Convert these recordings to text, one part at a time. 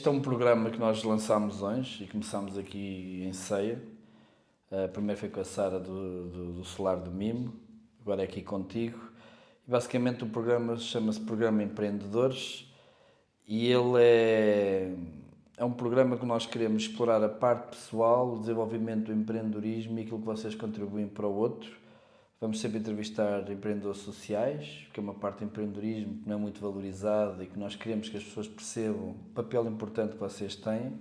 Este é um programa que nós lançámos hoje e começámos aqui em Ceia. Primeiro foi com a Sara do Solar do Mimo, agora é aqui contigo. E basicamente o programa chama-se Programa Empreendedores e ele é um programa que nós queremos explorar a parte pessoal, o desenvolvimento do empreendedorismo e aquilo que vocês contribuem para o outro. Vamos sempre entrevistar empreendedores sociais, que é uma parte do empreendedorismo que não é muito valorizada e que nós queremos que as pessoas percebam o papel importante que vocês têm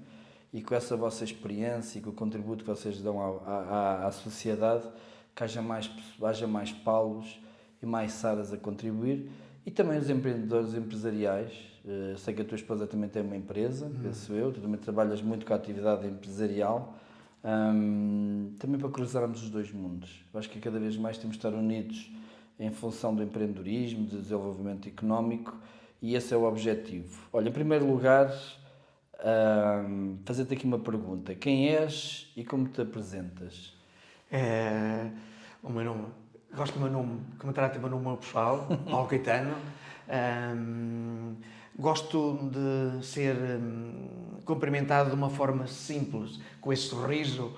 e com essa vossa experiência e com o contributo que vocês dão à sociedade, que haja mais Paulos e mais Saras a contribuir. E também os empreendedores empresariais. Sei que a tua esposa também tem uma empresa, penso eu, tu também trabalhas muito com a atividade empresarial. Também para cruzarmos os dois mundos. Eu acho que cada vez mais temos de estar unidos em função do empreendedorismo, do desenvolvimento económico e esse é o objetivo. Olha, em primeiro lugar, fazer-te aqui uma pergunta. Quem és e como te apresentas? O meu nome, gosto do meu nome, que me trata o meu nome pessoal, Paulo Caetano. Gosto de ser cumprimentado de uma forma simples, com esse sorriso,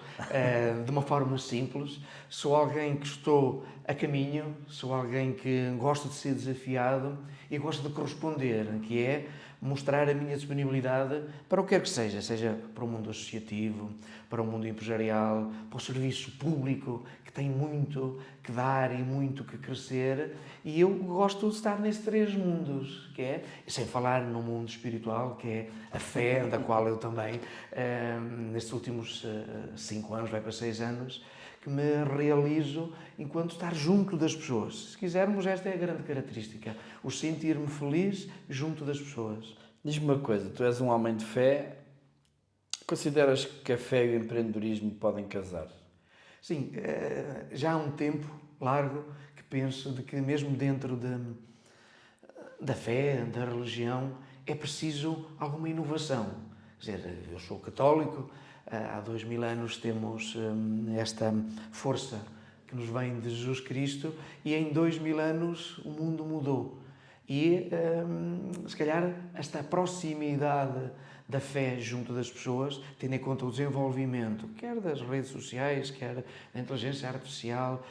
de uma forma simples. Sou alguém que estou a caminho, sou alguém que gosta de ser desafiado e gosto de corresponder, que é mostrar a minha disponibilidade para o que quer que seja para o mundo associativo, para o mundo empresarial, para o serviço público, que tem muito que dar e muito que crescer, e eu gosto de estar nesses três mundos, que é, sem falar no mundo espiritual, que é a fé, da qual eu também, nestes últimos 5 anos, vai para 6 anos, que me realizo enquanto estar junto das pessoas. Se quisermos, esta é a grande característica, o sentir-me feliz junto das pessoas. Diz-me uma coisa, tu és um homem de fé, consideras que a fé e o empreendedorismo podem casar? Sim, já há um tempo largo que penso de que mesmo dentro da fé, da religião, é preciso alguma inovação. Quer dizer, eu sou católico, há 2000 anos temos esta força que nos vem de Jesus Cristo e em 2000 anos o mundo mudou. E, se calhar, esta proximidade da fé junto das pessoas, tendo em conta o desenvolvimento, quer das redes sociais, quer da inteligência artificial,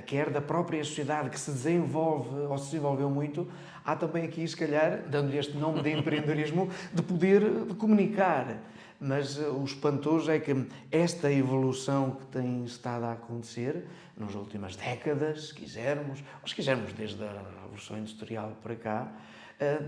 quer da própria sociedade que se desenvolve ou se desenvolveu muito, há também aqui, se calhar, dando-lhe este nome de empreendedorismo, de poder comunicar. Mas o espantoso é que esta evolução que tem estado a acontecer nas últimas décadas, se quisermos, ou se quisermos desde a Revolução Industrial para cá,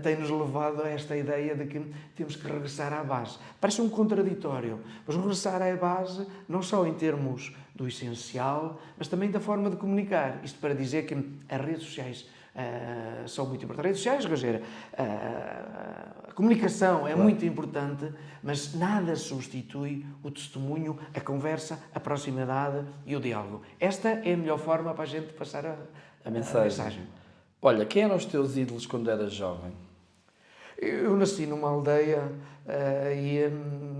tem-nos levado a esta ideia de que temos que regressar à base. Parece um contraditório, mas regressar à base não só em termos do essencial, mas também da forma de comunicar. Isto para dizer que as redes sociais são muito importantes. As redes sociais, quer dizer, a comunicação é muito importante, mas nada substitui o testemunho, a conversa, a proximidade e o diálogo. Esta é a melhor forma para a gente passar a mensagem. Olha, quem eram os teus ídolos quando eras jovem? Eu nasci numa aldeia e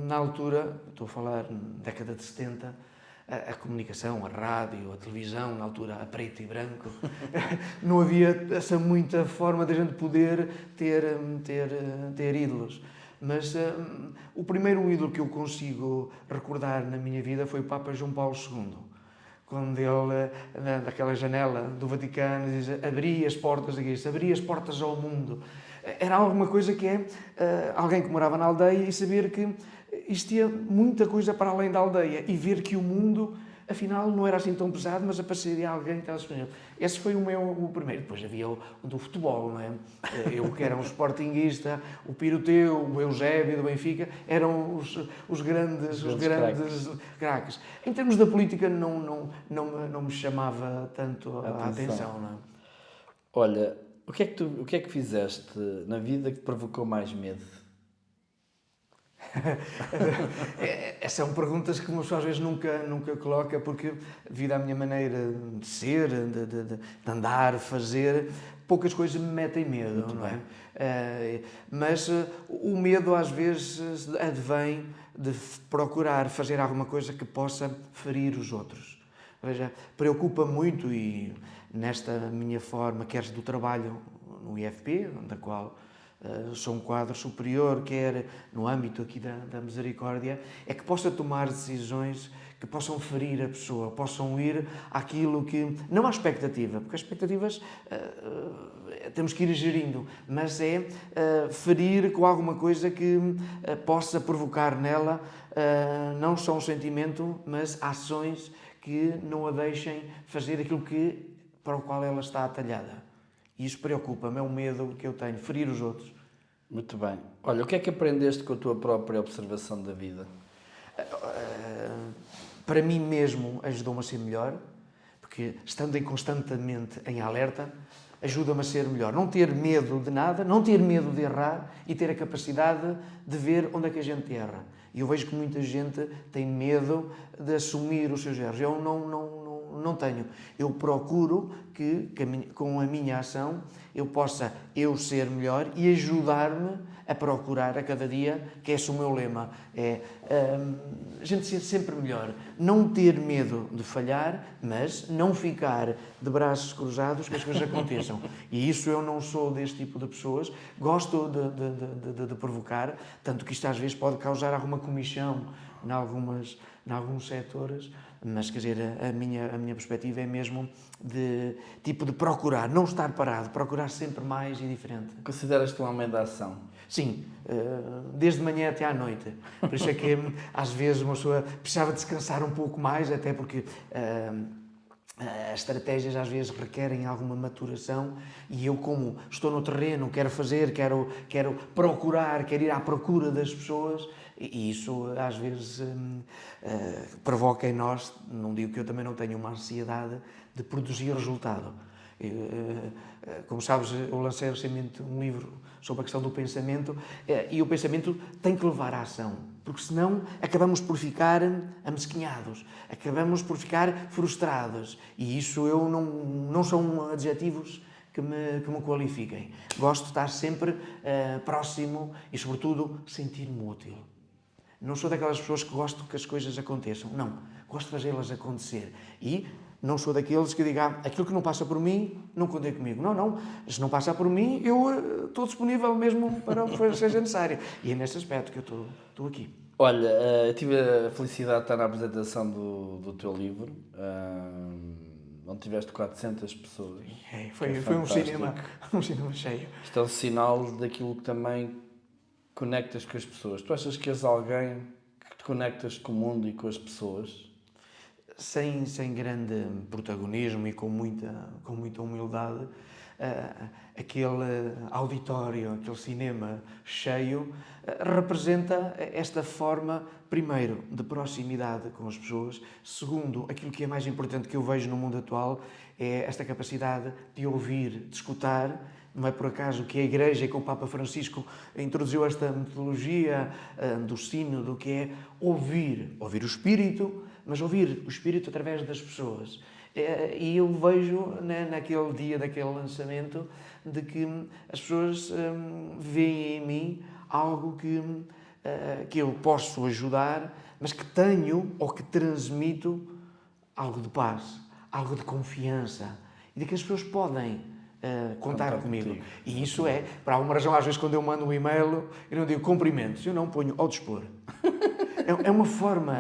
na altura, estou a falar década de 70, a comunicação, a rádio, a televisão, na altura a preto e branco, não havia essa muita forma de a gente poder ter ídolos. Mas o primeiro ídolo que eu consigo recordar na minha vida foi o Papa João Paulo II. Quando ele, naquela janela do Vaticano, diz, abria as portas da igreja, abria as portas ao mundo. Era alguma coisa que é alguém que morava na aldeia e saber que existia muita coisa para além da aldeia e ver que o mundo, afinal, não era assim tão pesado, mas apareceria alguém que estava disponível. Esse foi o primeiro. Depois havia o do futebol, não é? Eu que era um sportinguista, o Piroteu, o Eusébio do Benfica, eram os grandes craques. Em termos da política, não me chamava tanto a atenção, não é? Olha, o que é que fizeste na vida que te provocou mais medo? Essas são perguntas que uma pessoa às vezes nunca coloca, porque devido à minha maneira de ser, de andar, fazer, poucas coisas me metem medo, não é? Mas o medo às vezes advém de procurar fazer alguma coisa que possa ferir os outros. Veja, preocupa muito e nesta minha forma, quer do trabalho no IFP, da qual sou um quadro superior, quer no âmbito aqui da misericórdia, é que possa tomar decisões que possam ferir a pessoa, possam ir àquilo que... Não há expectativa, porque as expectativas temos que ir gerindo, mas é ferir com alguma coisa que possa provocar nela não só um sentimento, mas ações que não a deixem fazer aquilo para o qual ela está atalhada. E isso preocupa-me, é um medo que eu tenho, ferir os outros. Muito bem. Olha, o que é que aprendeste com a tua própria observação da vida? Para mim mesmo ajudou-me a ser melhor, porque estando constantemente em alerta, ajuda-me a ser melhor. Não ter medo de nada, não ter medo de errar e ter a capacidade de ver onde é que a gente erra. E eu vejo que muita gente tem medo de assumir os seus erros. Eu não tenho. Eu procuro que com a minha ação eu possa ser melhor e ajudar-me a procurar a cada dia, que esse é o meu lema, a gente ser sempre melhor. Não ter medo de falhar, mas não ficar de braços cruzados que as coisas aconteçam. E isso eu não sou deste tipo de pessoas. Gosto de provocar, tanto que isto às vezes pode causar alguma comichão em alguns setores, mas quer dizer, a minha perspectiva é mesmo de procurar, não estar parado, procurar sempre mais e diferente. Consideras-te um homem da ação? Sim, desde manhã até à noite. Por isso é que às vezes uma pessoa precisava descansar um pouco mais, até porque as estratégias às vezes requerem alguma maturação e eu, como estou no terreno, quero fazer, quero procurar, quero ir à procura das pessoas, e isso às vezes provoca em nós, não digo que eu também não tenho uma ansiedade de produzir resultado. Como sabes, eu lancei recentemente um livro sobre a questão do pensamento e o pensamento tem que levar à ação, porque senão acabamos por ficar amesquinhados, acabamos por ficar frustrados e isso eu não são adjetivos que me qualifiquem. Gosto de estar sempre próximo e, sobretudo, sentir-me útil. Não sou daquelas pessoas que gostam que as coisas aconteçam, não, gosto de fazê-las acontecer e não sou daqueles que digam aquilo que não passa por mim, não contem comigo. Não. Se não passa por mim, eu estou disponível mesmo para o que seja necessário. E é nesse aspecto que eu estou aqui. Olha, eu tive a felicidade de estar na apresentação do teu livro, onde tiveste 400 pessoas. Foi um cinema cheio. Isto é um sinal daquilo que também conectas com as pessoas. Tu achas que és alguém que te conectas com o mundo e com as pessoas? Sem grande protagonismo e com muita humildade, aquele auditório, aquele cinema cheio, representa esta forma, primeiro, de proximidade com as pessoas, segundo, aquilo que é mais importante que eu vejo no mundo atual, é esta capacidade de ouvir, de escutar. Não é por acaso que a Igreja, que o Papa Francisco introduziu esta metodologia do sino, do que é ouvir o Espírito, mas ouvir o Espírito através das pessoas. E eu vejo, naquele dia daquele lançamento, de que as pessoas veem em mim algo que eu posso ajudar, mas que tenho ou que transmito algo de paz, algo de confiança, e de que as pessoas podem contar comigo. E isso é, por alguma razão, às vezes quando eu mando um e-mail, eu não digo cumprimentos, eu não ponho ao dispor. É uma forma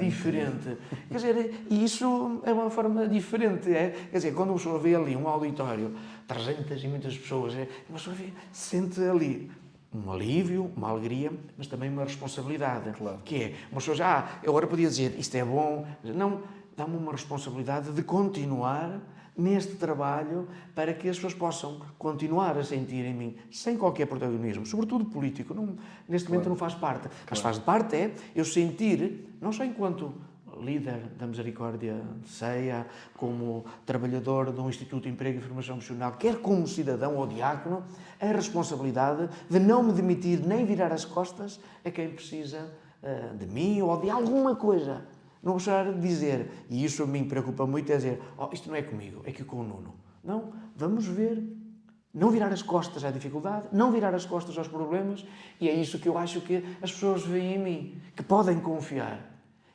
diferente. Quer dizer, e isso é uma forma diferente. Quer dizer, quando uma pessoa vê ali um auditório, 300 e muitas pessoas, uma pessoa sente ali um alívio, uma alegria, mas também uma responsabilidade. Claro. Que é, uma pessoa eu agora podia dizer, isto é bom, não, dá-me uma responsabilidade de continuar neste trabalho para que as pessoas possam continuar a sentir em mim, sem qualquer protagonismo, sobretudo político. Neste momento não faz parte. Mas faz parte eu sentir, não só enquanto líder da Misericórdia de Ceia, como trabalhador de um Instituto de Emprego e Formação Profissional, quer como cidadão ou diácono, a responsabilidade de não me demitir nem virar as costas a quem precisa de mim ou de alguma coisa. Não gostar de dizer, e isso a mim preocupa muito, é dizer, isto não é comigo, é que com o Nuno. Não, vamos ver. Não virar as costas à dificuldade, não virar as costas aos problemas, e é isso que eu acho que as pessoas veem em mim, que podem confiar.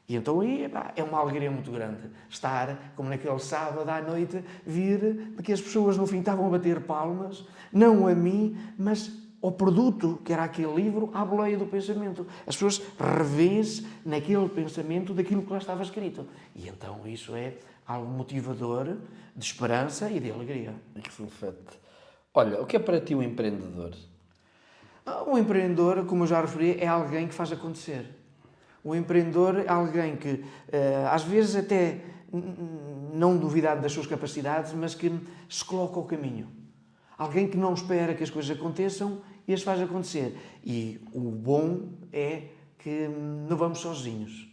E então aí é uma alegria muito grande estar, como naquele sábado à noite, vir de que as pessoas no fim estavam a bater palmas, não a mim, mas ao produto que era aquele livro à boleia do pensamento. As pessoas revêem-se naquele pensamento daquilo que lá estava escrito. E então isso é algo motivador de esperança e de alegria. Excelente. Olha, o que é para ti um empreendedor? Um empreendedor, como eu já referi, é alguém que faz acontecer. O empreendedor é alguém que, às vezes, até não duvidar das suas capacidades, mas que se coloca ao caminho. Alguém que não espera que as coisas aconteçam e as faz acontecer. E o bom é que não vamos sozinhos.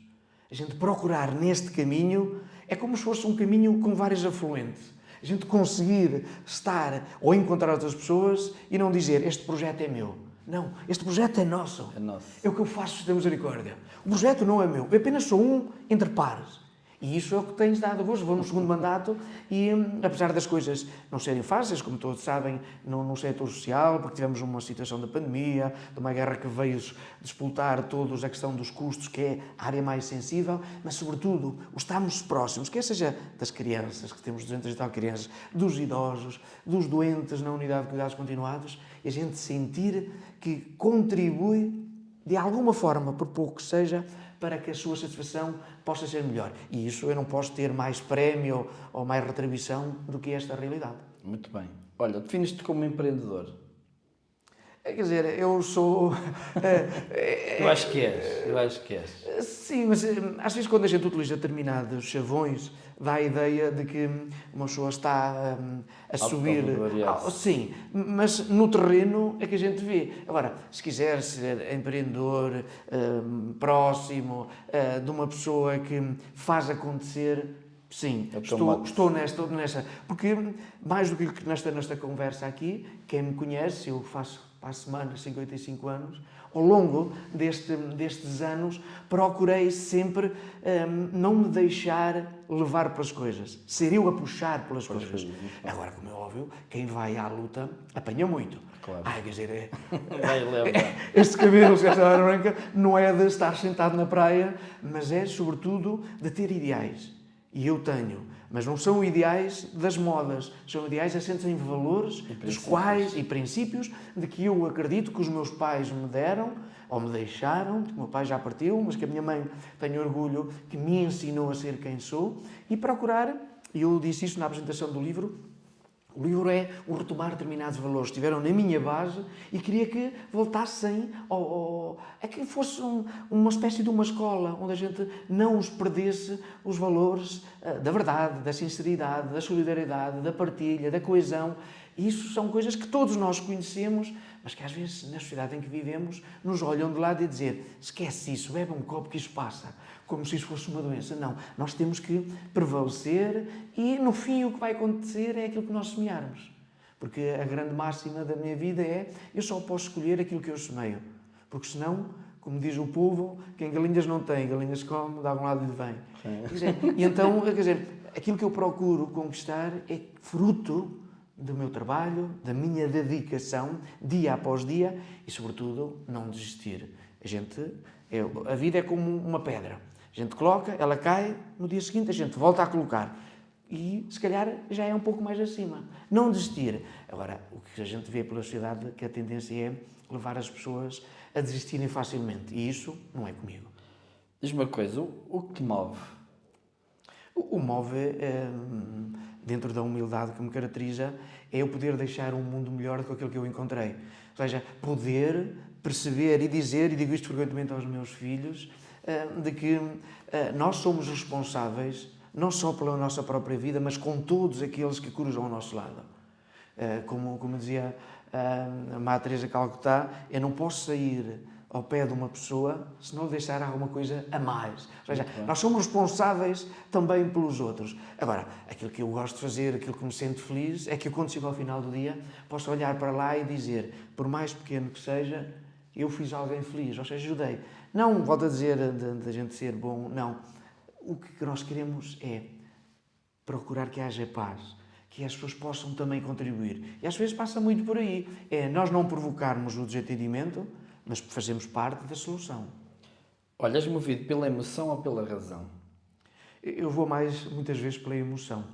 A gente procurar neste caminho é como se fosse um caminho com vários afluentes. A gente conseguir estar ou encontrar outras pessoas e não dizer este projeto é meu. Não, este projeto é nosso. É nosso. É o que eu faço da misericórdia. O projeto não é meu. Eu apenas sou um entre pares. E isso é o que tens dado hoje. Vou no segundo mandato e, apesar das coisas não serem fáceis, como todos sabem, no setor social, porque tivemos uma situação de pandemia, de uma guerra que veio disputar todos a questão dos custos, que é a área mais sensível, mas, sobretudo, o estarmos próximos, quer seja das crianças, que temos 200 e tal crianças, dos idosos, dos doentes na unidade de cuidados continuados, e a gente sentir que contribui, de alguma forma, por pouco que seja, para que a sua satisfação possa ser melhor. E isso eu não posso ter mais prémio ou mais retribuição do que esta realidade. Muito bem. Olha, defines-te como empreendedor? Quer dizer, eu sou... Eu acho que és. Sim, mas às vezes quando a gente utiliza determinados chavões, dá a ideia de que uma pessoa está a subir... Sim, mas no terreno é que a gente vê. Agora, se quiser ser empreendedor, próximo de uma pessoa que faz acontecer... Sim, estou nessa. Porque, mais do que nesta conversa aqui, quem me conhece, eu faço para a semana 55 anos, ao longo destes anos, procurei sempre não me deixar levar pelas coisas, ser eu a puxar pelas coisas. Agora, como é óbvio, quem vai à luta apanha muito. Claro. Quer dizer, Este cabelo, esta branca, não é de estar sentado na praia, mas é, sobretudo, de ter ideais. E eu tenho, mas não são ideais das modas, são ideais assentes em valores dos quais e princípios de que eu acredito que os meus pais me deram ou me deixaram, que o meu pai já partiu, mas que a minha mãe tem orgulho que me ensinou a ser quem sou, e procurar, e eu disse isso na apresentação do livro, o livro é o retomar determinados valores que estiveram na minha base e queria que voltassem a que fosse uma espécie de uma escola onde a gente não os perdesse os valores da verdade, da sinceridade, da solidariedade, da partilha, da coesão. E isso são coisas que todos nós conhecemos, mas que às vezes na sociedade em que vivemos nos olham de lado e dizer esquece isso, bebe um copo que isso passa. Como se isso fosse uma doença. Não, nós temos que prevalecer e, no fim, o que vai acontecer é aquilo que nós semearmos. Porque a grande máxima da minha vida é eu só posso escolher aquilo que eu semeio. Porque senão, como diz o povo, quem galinhas não tem, galinhas come, de algum lado lhe vem. E então, quer dizer, aquilo que eu procuro conquistar é fruto do meu trabalho, da minha dedicação, dia após dia, e, sobretudo, não desistir. A vida é como uma pedra. A gente coloca, ela cai, no dia seguinte a gente volta a colocar. E, se calhar, já é um pouco mais acima. Não desistir. Agora, o que a gente vê pela sociedade, que a tendência é levar as pessoas a desistirem facilmente. E isso não é comigo. Diz-me uma coisa, o que te move? O move, dentro da humildade que me caracteriza, é eu poder deixar um mundo melhor do que aquilo que eu encontrei. Ou seja, poder perceber e dizer, e digo isto frequentemente aos meus filhos, de que nós somos responsáveis, não só pela nossa própria vida, mas com todos aqueles que cruzam ao nosso lado. Como dizia a Madre Teresa de Calcutá, eu não posso sair ao pé de uma pessoa se não lhe deixar alguma coisa a mais. Ou seja, nós somos responsáveis também pelos outros. Agora, aquilo que eu gosto de fazer, aquilo que me sinto feliz, é que eu, quando chego ao final do dia, posso olhar para lá e dizer, por mais pequeno que seja, eu fiz alguém feliz, ou seja, ajudei. Não, volto a dizer, de gente ser bom, não. O que nós queremos é procurar que haja paz, que as pessoas possam também contribuir. E às vezes passa muito por aí. É nós não provocarmos o desentendimento, mas fazemos parte da solução. Olha, és movido pela emoção ou pela razão? Eu vou muitas vezes, pela emoção.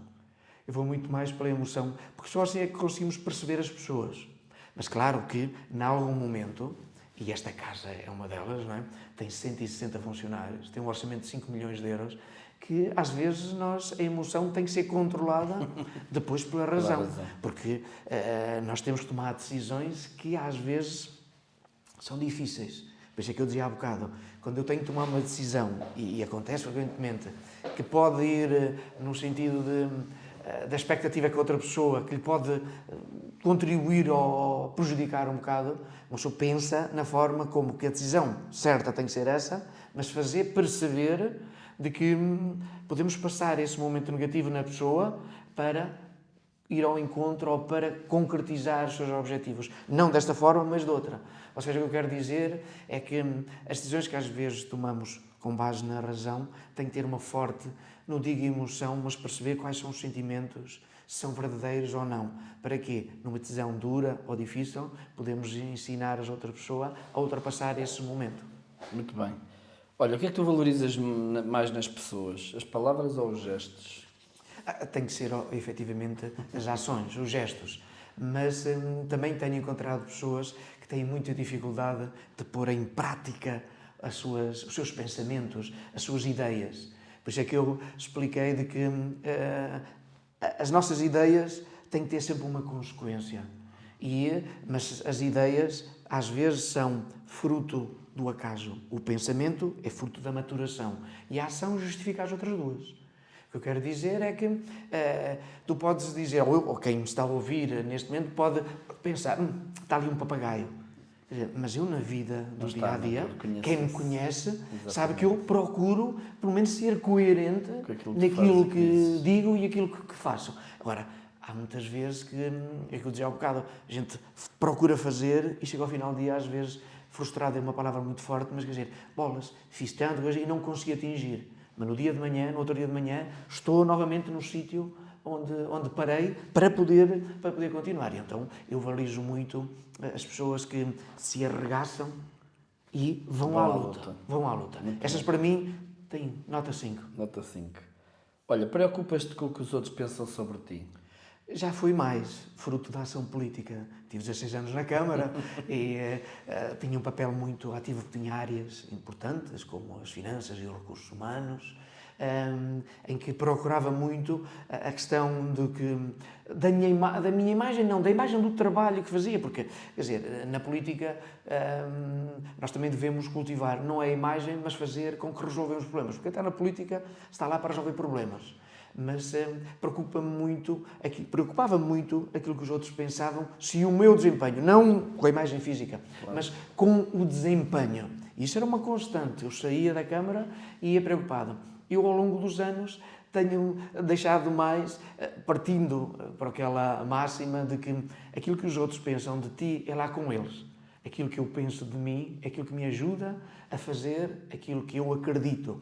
Eu vou muito mais pela emoção, porque só assim é que conseguimos perceber as pessoas. Mas claro que, em algum momento, e esta casa é uma delas, não é? Tem 160 funcionários, tem um orçamento de 5 milhões de euros, que às vezes a emoção tem que ser controlada depois pela razão. Porque nós temos que tomar decisões que às vezes são difíceis. Por isso é que eu dizia há bocado, quando eu tenho que tomar uma decisão, e acontece frequentemente, que pode ir no sentido da expectativa que outra pessoa, que lhe pode contribuir ou prejudicar um bocado, uma pessoa pensa na forma como que a decisão certa tem que ser essa, mas fazer perceber de que podemos passar esse momento negativo na pessoa para ir ao encontro ou para concretizar os seus objetivos. Não desta forma, mas de outra. Ou seja, o que eu quero dizer é que as decisões que às vezes tomamos com base na razão têm que ter uma forte, não digo emoção, mas perceber quais são os sentimentos, se são verdadeiros ou não. Para quê? Numa decisão dura ou difícil, podemos ensinar a outra pessoa a ultrapassar esse momento. Muito bem. Olha, o que é que tu valorizas mais nas pessoas? As palavras ou os gestos? Tem que ser, efetivamente, as ações, os gestos. Mas também tenho encontrado pessoas que têm muita dificuldade de pôr em prática os seus pensamentos, as suas ideias. Por isso é que eu expliquei de que as nossas ideias têm que ter sempre uma consequência. Mas as ideias, às vezes, são fruto do acaso. O pensamento é fruto da maturação. E a ação justifica as outras duas. O que eu quero dizer é que tu podes dizer, ou quem me está a ouvir neste momento pode pensar, está ali um papagaio. Mas eu na vida do dia-a-dia, quem me conhece, sabe que eu procuro, pelo menos, ser coerente naquilo que digo e aquilo que faço. Agora, há muitas vezes que, é que eu dizia há um bocado, a gente procura fazer e chega ao final do dia, às vezes, frustrado é uma palavra muito forte, mas quer dizer, bolas, fiz tanto e não consegui atingir. Mas no dia de manhã, no outro dia de manhã, estou novamente no sítio onde parei para poder continuar. E então eu valorizo muito as pessoas que se arregaçam e vão à luta. Vão à luta. Estas para mim têm nota 5. Nota 5. Olha, preocupas-te com o que os outros pensam sobre ti? Já fui mais fruto da ação política. Tive 16 anos na Câmara e tinha um papel muito ativo, tinha áreas importantes, como as finanças e os recursos humanos, em que procurava muito a questão da minha imagem, não, da imagem do trabalho que fazia, porque, quer dizer, na política nós também devemos cultivar, não é a imagem, mas fazer com que resolvemos problemas, porque até na política está lá para resolver problemas. Mas preocupava muito aquilo que os outros pensavam, se o meu desempenho, não com a imagem física, mas com o desempenho. Isso era uma constante. Eu saía da Câmara e ia preocupado. Eu, ao longo dos anos, tenho deixado mais, partindo para aquela máxima de que aquilo que os outros pensam de ti é lá com eles. Aquilo que eu penso de mim é aquilo que me ajuda a fazer aquilo que eu acredito.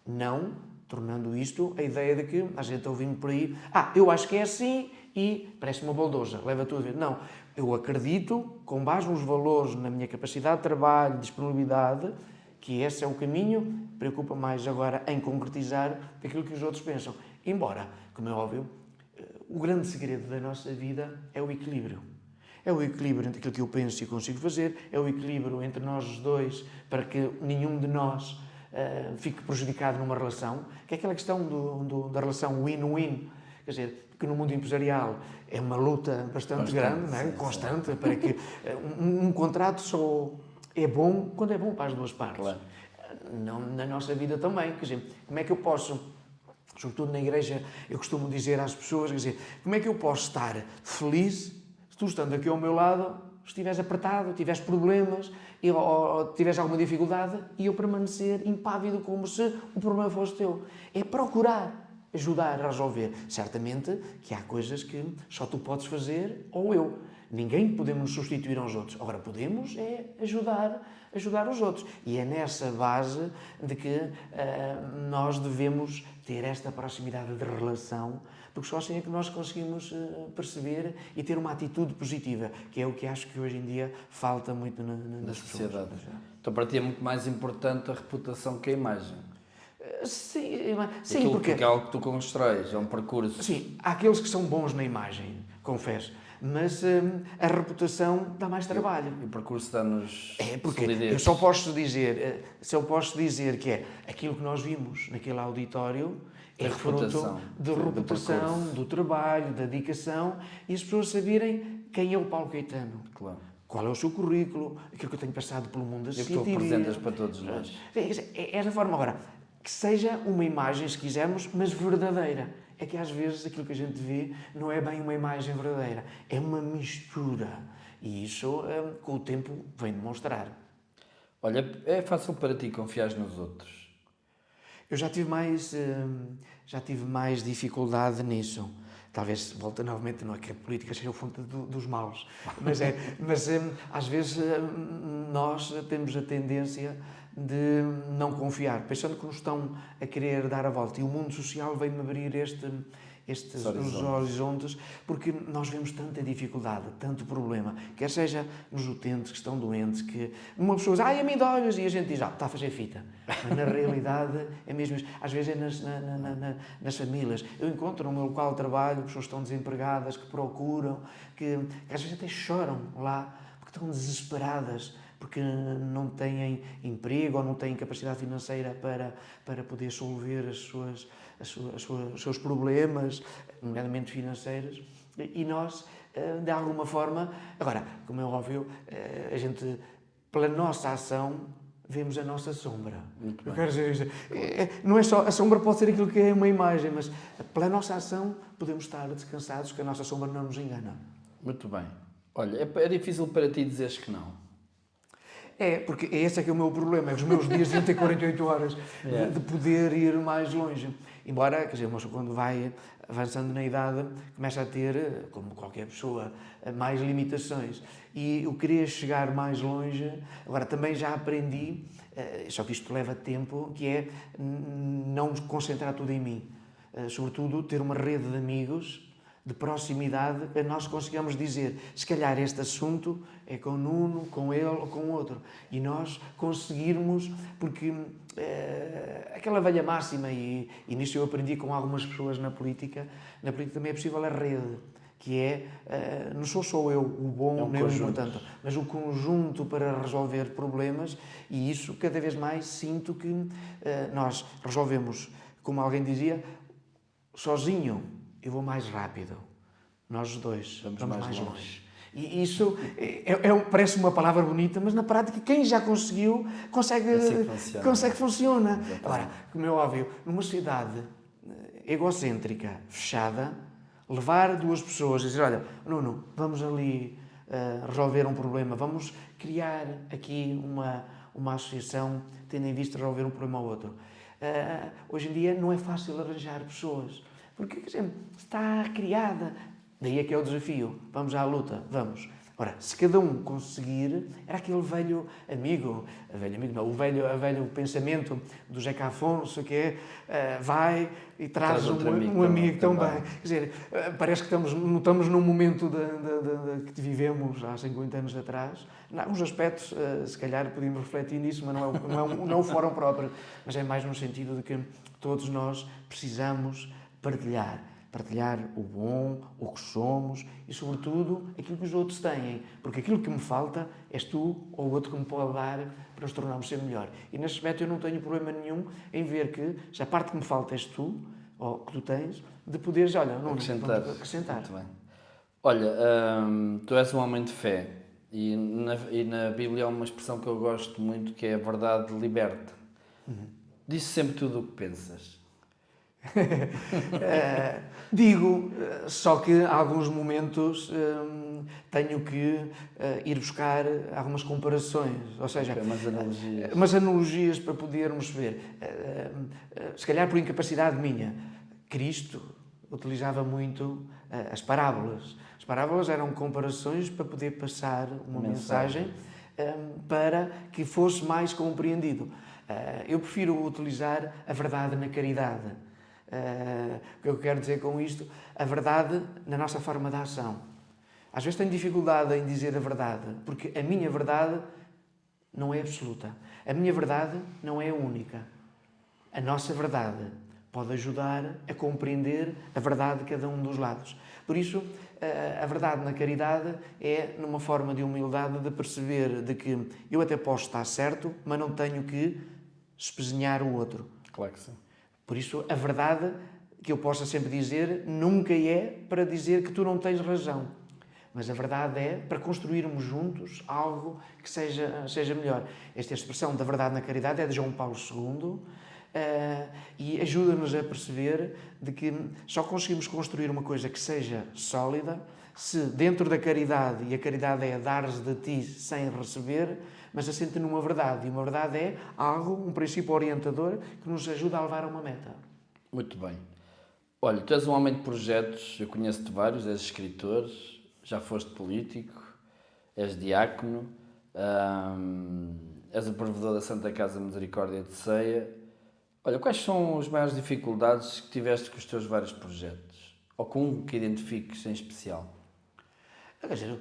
Não tornando isto a ideia de que a gente está ouvindo por aí, eu acho que é assim e parece uma baldosa, leva tudo a ver. Não, eu acredito, com base nos valores, na minha capacidade de trabalho, disponibilidade, que esse é o caminho, preocupa mais agora em concretizar aquilo que os outros pensam. Embora, como é óbvio, o grande segredo da nossa vida é o equilíbrio. É o equilíbrio entre aquilo que eu penso e consigo fazer, é o equilíbrio entre nós os dois, para que nenhum de nós fique prejudicado numa relação, que é aquela questão da relação win-win, quer dizer, que no mundo empresarial é uma luta bastante grande, não é? Constante, para que um contrato só é bom quando é bom para as duas partes. Claro. Não, na nossa vida também, quer dizer, como é que eu posso, sobretudo na igreja, eu costumo dizer às pessoas, quer dizer, como é que eu posso estar feliz se tu estando aqui ao meu lado estiveres apertado, tiveres problemas ou tiveres alguma dificuldade e eu permanecer impávido como se o problema fosse teu. É procurar ajudar a resolver. Certamente que há coisas que só tu podes fazer ou eu. Ninguém podemos nos substituir aos outros. Agora, podemos ajudar os outros. E é nessa base de que nós devemos ter esta proximidade de relação, porque só assim é que nós conseguimos perceber e ter uma atitude positiva, que é o que acho que hoje em dia falta muito nas sociedade. Pessoas. Então, para ti é muito mais importante a reputação que a imagem. Sim, porque é algo que tu constróis, é um percurso. Sim, há aqueles que são bons na imagem, confesso. mas a reputação dá mais trabalho. E o percurso dá-nos Porque solidez. eu só posso dizer, se eu posso dizer que é aquilo que nós vimos naquele auditório é Da fruto reputação, de do reputação, percurso. do trabalho, da dedicação e as pessoas saberem quem é o Paulo Caetano. Claro. Qual é o seu currículo, aquilo que eu tenho passado pelo mundo E o que tu associativo. representas para todos nós. É esta forma. Agora, que seja uma imagem, se quisermos, mas verdadeira. É que às vezes aquilo que a gente vê não é bem uma imagem verdadeira, é uma mistura. E isso, com o tempo, vem demonstrar. Olha, é fácil para ti confiar nos outros? Eu já tive mais dificuldade nisso. Talvez, volta novamente, não é que a política seja o fonte dos males, mas às vezes nós temos a tendência de não confiar, pensando que nos estão a querer dar a volta. E o mundo social veio-me abrir estes horizontes, porque nós vemos tanta dificuldade, tanto problema, quer seja nos utentes que estão doentes, que uma pessoa diz, a mim dói, e a gente diz, está a fazer fita. Mas na realidade é mesmo isso. Às vezes é nas famílias. Eu encontro no meu local de trabalho pessoas que estão desempregadas, que procuram, que às vezes até choram lá, porque estão desesperadas, porque não têm emprego ou não têm capacidade financeira para poder solver os seus problemas, nomeadamente financeiros, e nós, de alguma forma, agora, como é óbvio, a gente, pela nossa ação, vemos a nossa sombra. Eu quero dizer, não é só, a sombra pode ser aquilo que é uma imagem, mas pela nossa ação podemos estar descansados que a nossa sombra não nos engana. Muito bem. Olha, é difícil para ti dizeres que não? Porque esse é que é o meu problema, é os meus dias deviam ter 48 horas de poder ir mais longe. Embora, quer dizer, uma pessoa quando vai avançando na idade, começa a ter, como qualquer pessoa, mais limitações. E eu queria chegar mais longe, agora também já aprendi, só que isto leva tempo, que é não concentrar tudo em mim. Sobretudo, ter uma rede de amigos, de proximidade, que nós consigamos dizer, se calhar este assunto é com o Nuno, com ele ou com outro. E nós conseguirmos, porque aquela velha máxima, e nisso eu aprendi com algumas pessoas na política também é possível a rede, que é, não sou só eu o bom, nem o importante, mas o conjunto para resolver problemas, e isso cada vez mais sinto que nós resolvemos, como alguém dizia, sozinho eu vou mais rápido. Nós os dois vamos mais longe. E isso parece uma palavra bonita, mas na prática quem já conseguiu consegue funciona. Agora, como é óbvio, numa sociedade egocêntrica, fechada, levar duas pessoas e dizer, olha, Nuno, vamos ali resolver um problema, vamos criar aqui uma associação tendo em vista resolver um problema ao outro. Hoje em dia não é fácil arranjar pessoas. Porque, quer dizer, está criada. Daí é que é o desafio. Vamos à luta, vamos. Ora, se cada um conseguir, era aquele velho amigo, o velho pensamento do Jeca Afonso, que vai e traz um amigo também. Quer dizer, parece que não estamos num momento que vivemos há 50 anos atrás. Em alguns aspectos, se calhar, podíamos refletir nisso, mas não é o fórum próprio. Mas é mais no sentido de que todos nós precisamos partilhar o bom, o que somos e, sobretudo, aquilo que os outros têm. Porque aquilo que me falta és tu ou o outro que me pode dar para nos tornarmos ser melhor. E, nesse aspecto, eu não tenho problema nenhum em ver que, se a parte que me falta és tu, ou que tu tens, de poderes, olha, não acrescentar. Muito bem. Olha, tu és um homem de fé e na Bíblia há uma expressão que eu gosto muito, que é a verdade liberta. Diz sempre tudo o que pensas. Digo, só que em alguns momentos tenho que ir buscar algumas comparações, ou seja, umas analogias para podermos ver. Se calhar por incapacidade minha, Cristo utilizava muito as parábolas. As parábolas eram comparações para poder passar uma mensagem para que fosse mais compreendido. Eu prefiro utilizar a verdade na caridade. O que eu quero dizer com isto? A verdade na nossa forma de ação. Às vezes tenho dificuldade em dizer a verdade, porque a minha verdade não é absoluta. A minha verdade não é única. A nossa verdade pode ajudar a compreender a verdade de cada um dos lados. Por isso, a verdade na caridade é numa forma de humildade de perceber de que eu até posso estar certo, mas não tenho que espezinhar o outro. Claro que sim. Por isso, a verdade que eu possa sempre dizer nunca é para dizer que tu não tens razão. Mas a verdade é para construirmos juntos algo que seja melhor. Esta expressão da verdade na caridade é de João Paulo II e ajuda-nos a perceber de que só conseguimos construir uma coisa que seja sólida se dentro da caridade, e a caridade é dar-se de ti sem receber, mas assente numa verdade. E uma verdade é algo, um princípio orientador que nos ajuda a levar a uma meta. Muito bem. Olha, tu és um homem de projetos, eu conheço-te vários, és escritor, já foste político, és diácono, és o provedor da Santa Casa Misericórdia de Ceia. Olha, quais são as maiores dificuldades que tiveste com os teus vários projetos? Ou com um que identifiques em especial? Quer dizer,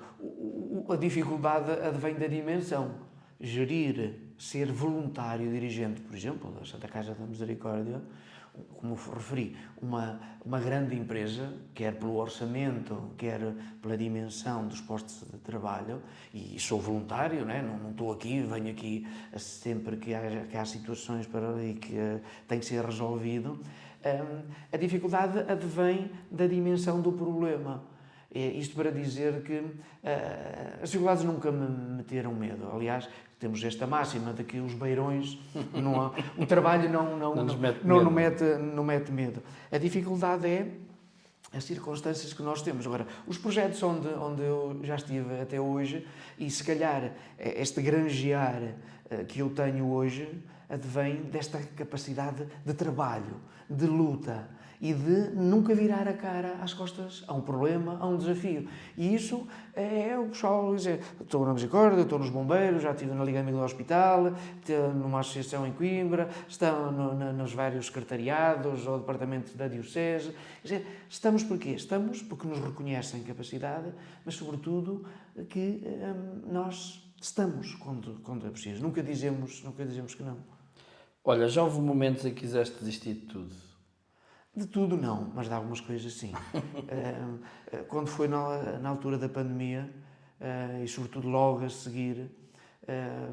a dificuldade advém da dimensão. Gerir, ser voluntário dirigente, por exemplo, da Santa Casa da Misericórdia, como referi, uma grande empresa, quer pelo orçamento, quer pela dimensão dos postos de trabalho, e sou voluntário, não estou aqui, venho aqui sempre que há situações e que tem que ser resolvido. A dificuldade advém da dimensão do problema. Isto para dizer que as dificuldades nunca me meteram medo. Aliás, temos esta máxima de que os beirões, o trabalho não mete medo. A dificuldade é as circunstâncias que nós temos. Agora, os projetos onde eu já estive até hoje, e se calhar este granjear que eu tenho hoje, advém desta capacidade de trabalho, de luta, e de nunca virar a cara às costas a um problema, a um desafio. E isso é o pessoal dizer, estou na Misericórdia, estou nos Bombeiros, já estive na Liga Amiga do Hospital, numa associação em Coimbra, estão nos vários secretariados ou departamentos da Diocese. Quer dizer, estamos porquê? Estamos porque nos reconhecem capacidade, mas sobretudo que nós estamos quando é preciso. Nunca dizemos que não. Olha, já houve momentos em que quiseste desistir de tudo? De tudo não, mas de algumas coisas sim. Quando foi na altura da pandemia, e sobretudo logo a seguir,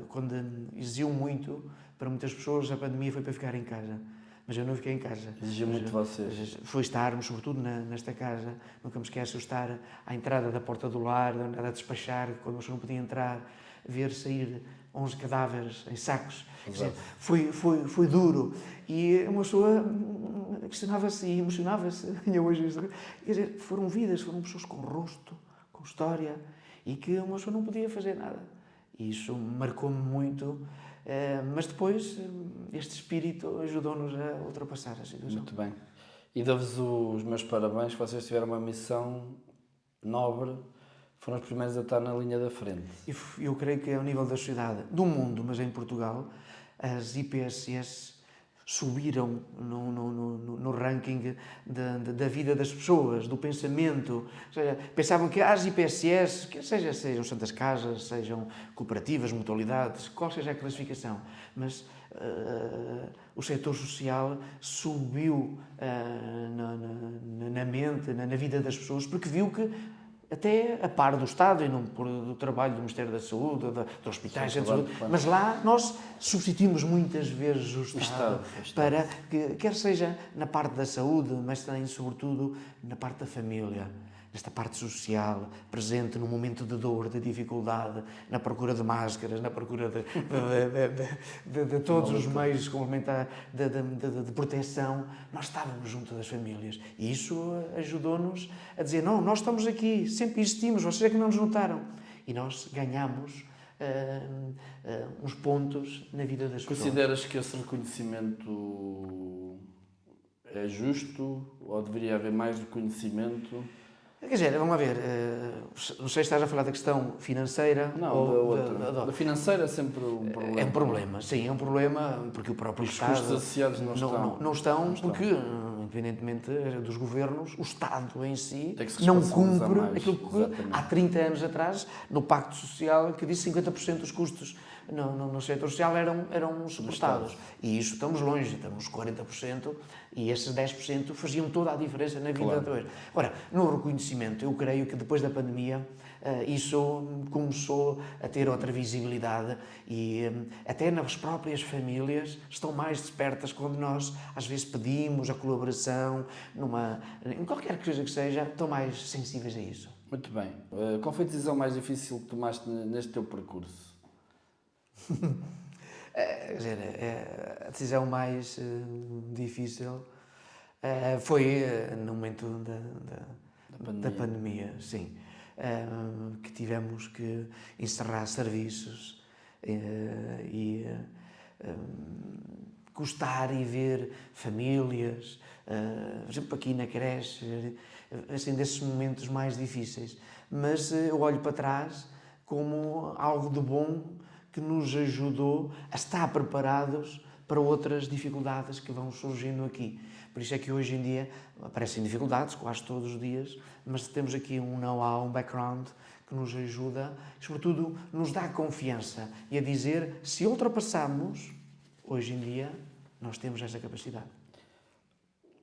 quando exigiu muito, para muitas pessoas a pandemia foi para ficar em casa. Mas eu não fiquei em casa. Exigiu muito de vocês. Foi estarmos, sobretudo nesta casa, nunca me esqueço, estar à entrada da porta do lar, a despachar, quando eu não podia entrar, ver sair 11 cadáveres em sacos. Quer dizer, foi duro. E uma pessoa questionava-se e emocionava-se. Quer dizer, foram vidas, foram pessoas com rosto, com história, e que uma pessoa não podia fazer nada. E isso marcou-me muito, mas depois este espírito ajudou-nos a ultrapassar a situação. Muito bem. E dou-vos os meus parabéns, que vocês tiveram uma missão nobre, foram os primeiros a estar na linha da frente. E eu creio que ao nível da sociedade, do mundo, mas em Portugal, as IPSS subiram no ranking da vida das pessoas, do pensamento. Ou seja, pensavam que as IPSS, sejam Santas Casas, sejam cooperativas, mutualidades, qual seja a classificação, mas o setor social subiu na mente, na vida das pessoas, porque viu que até a par do Estado e do trabalho do Ministério da Saúde, dos hospitais, de saúde, mas lá nós substituímos muitas vezes o Estado para que, quer seja na parte da saúde, mas também, sobretudo, na parte da família, nesta parte social, presente no momento de dor, de dificuldade, na procura de máscaras, na procura de todos os meios complementares de proteção. Nós estávamos junto das famílias e isso ajudou-nos a dizer, não, nós estamos aqui, sempre existimos, vocês é que não nos notaram. E nós ganhamos uns pontos na vida das pessoas. Consideras que esse reconhecimento é justo ou deveria haver mais reconhecimento? Quer dizer, vamos lá ver, não sei se estás a falar da questão financeira. Não, ou da financeira é sempre um problema. É um problema, sim, é um problema porque o próprio Estado... Os custos associados não estão. Não estão porque independentemente dos governos, o Estado em si Tem que se não responsabilizar cumpre mais, aquilo que exatamente. há 30 anos atrás, no Pacto Social, que disse 50% dos custos no setor social eram suportados. E isso estamos longe, estamos nos 40%, e esses 10% faziam toda a diferença na vida de hoje. Ora, no reconhecimento, eu creio que depois da pandemia, isso começou a ter outra visibilidade e até nas próprias famílias estão mais despertas quando nós às vezes pedimos a colaboração em qualquer coisa que seja, estão mais sensíveis a isso. Muito bem. Qual foi a decisão mais difícil que tomaste neste teu percurso? Quer dizer, a decisão mais difícil foi no momento da pandemia, sim. Que tivemos que encerrar serviços e custar e ver famílias, por exemplo, aqui na creche, assim, desses momentos mais difíceis. Mas eu olho para trás como algo de bom que nos ajudou a estar preparados para outras dificuldades que vão surgindo aqui. Por isso é que hoje em dia aparecem dificuldades quase todos os dias, mas temos aqui um know-how, um background que nos ajuda e, sobretudo, nos dá confiança e a dizer, se ultrapassamos, hoje em dia, nós temos essa capacidade.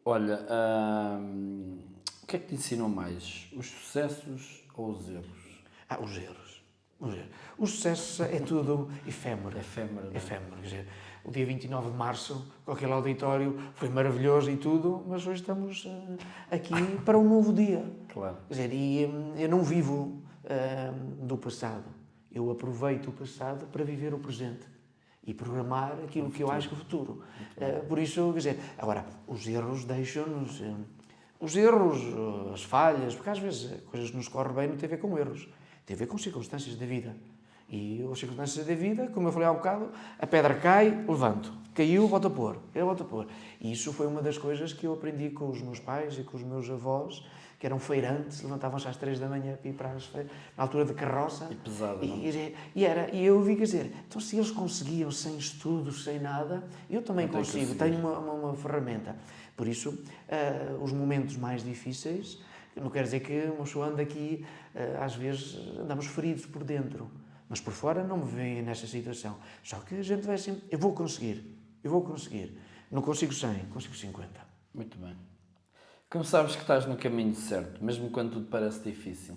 Olha, o que é que te ensinou mais? Os sucessos ou os erros? Os erros. O sucesso é tudo efêmero. Efêmero, não é? Efêmero. Quer dizer, o dia 29 de março, com aquele auditório, foi maravilhoso e tudo, mas hoje estamos aqui para um novo dia. Claro. Quer dizer, e eu não vivo do passado. Eu aproveito o passado para viver o presente e programar aquilo que eu acho que é o futuro. Por isso, quer dizer, agora, os erros deixam-nos... Os erros, as falhas, porque às vezes coisas que nos correm bem não tem a ver com erros, tem a ver com circunstâncias da vida. E as circunstâncias da vida, como eu falei há um bocado, a pedra cai, levanto. Caiu, volto a pôr. Eu volto a pôr. E isso foi uma das coisas que eu aprendi com os meus pais e com os meus avós, que eram feirantes, levantavam-se às 3 da manhã para ir para as feiras, na altura de carroça. E pesado, não? E eu vi, quer dizer, então se eles conseguiam sem estudos, sem nada, eu também consigo. Tenho uma ferramenta. Por isso, os momentos mais difíceis, não quer dizer que uma pessoa anda aqui, às vezes andamos feridos por dentro, mas por fora não me veem nessa situação. Só que a gente vai sempre, eu vou conseguir. Não consigo 100, consigo 50. Muito bem. Como sabes que estás no caminho certo, mesmo quando tudo parece difícil?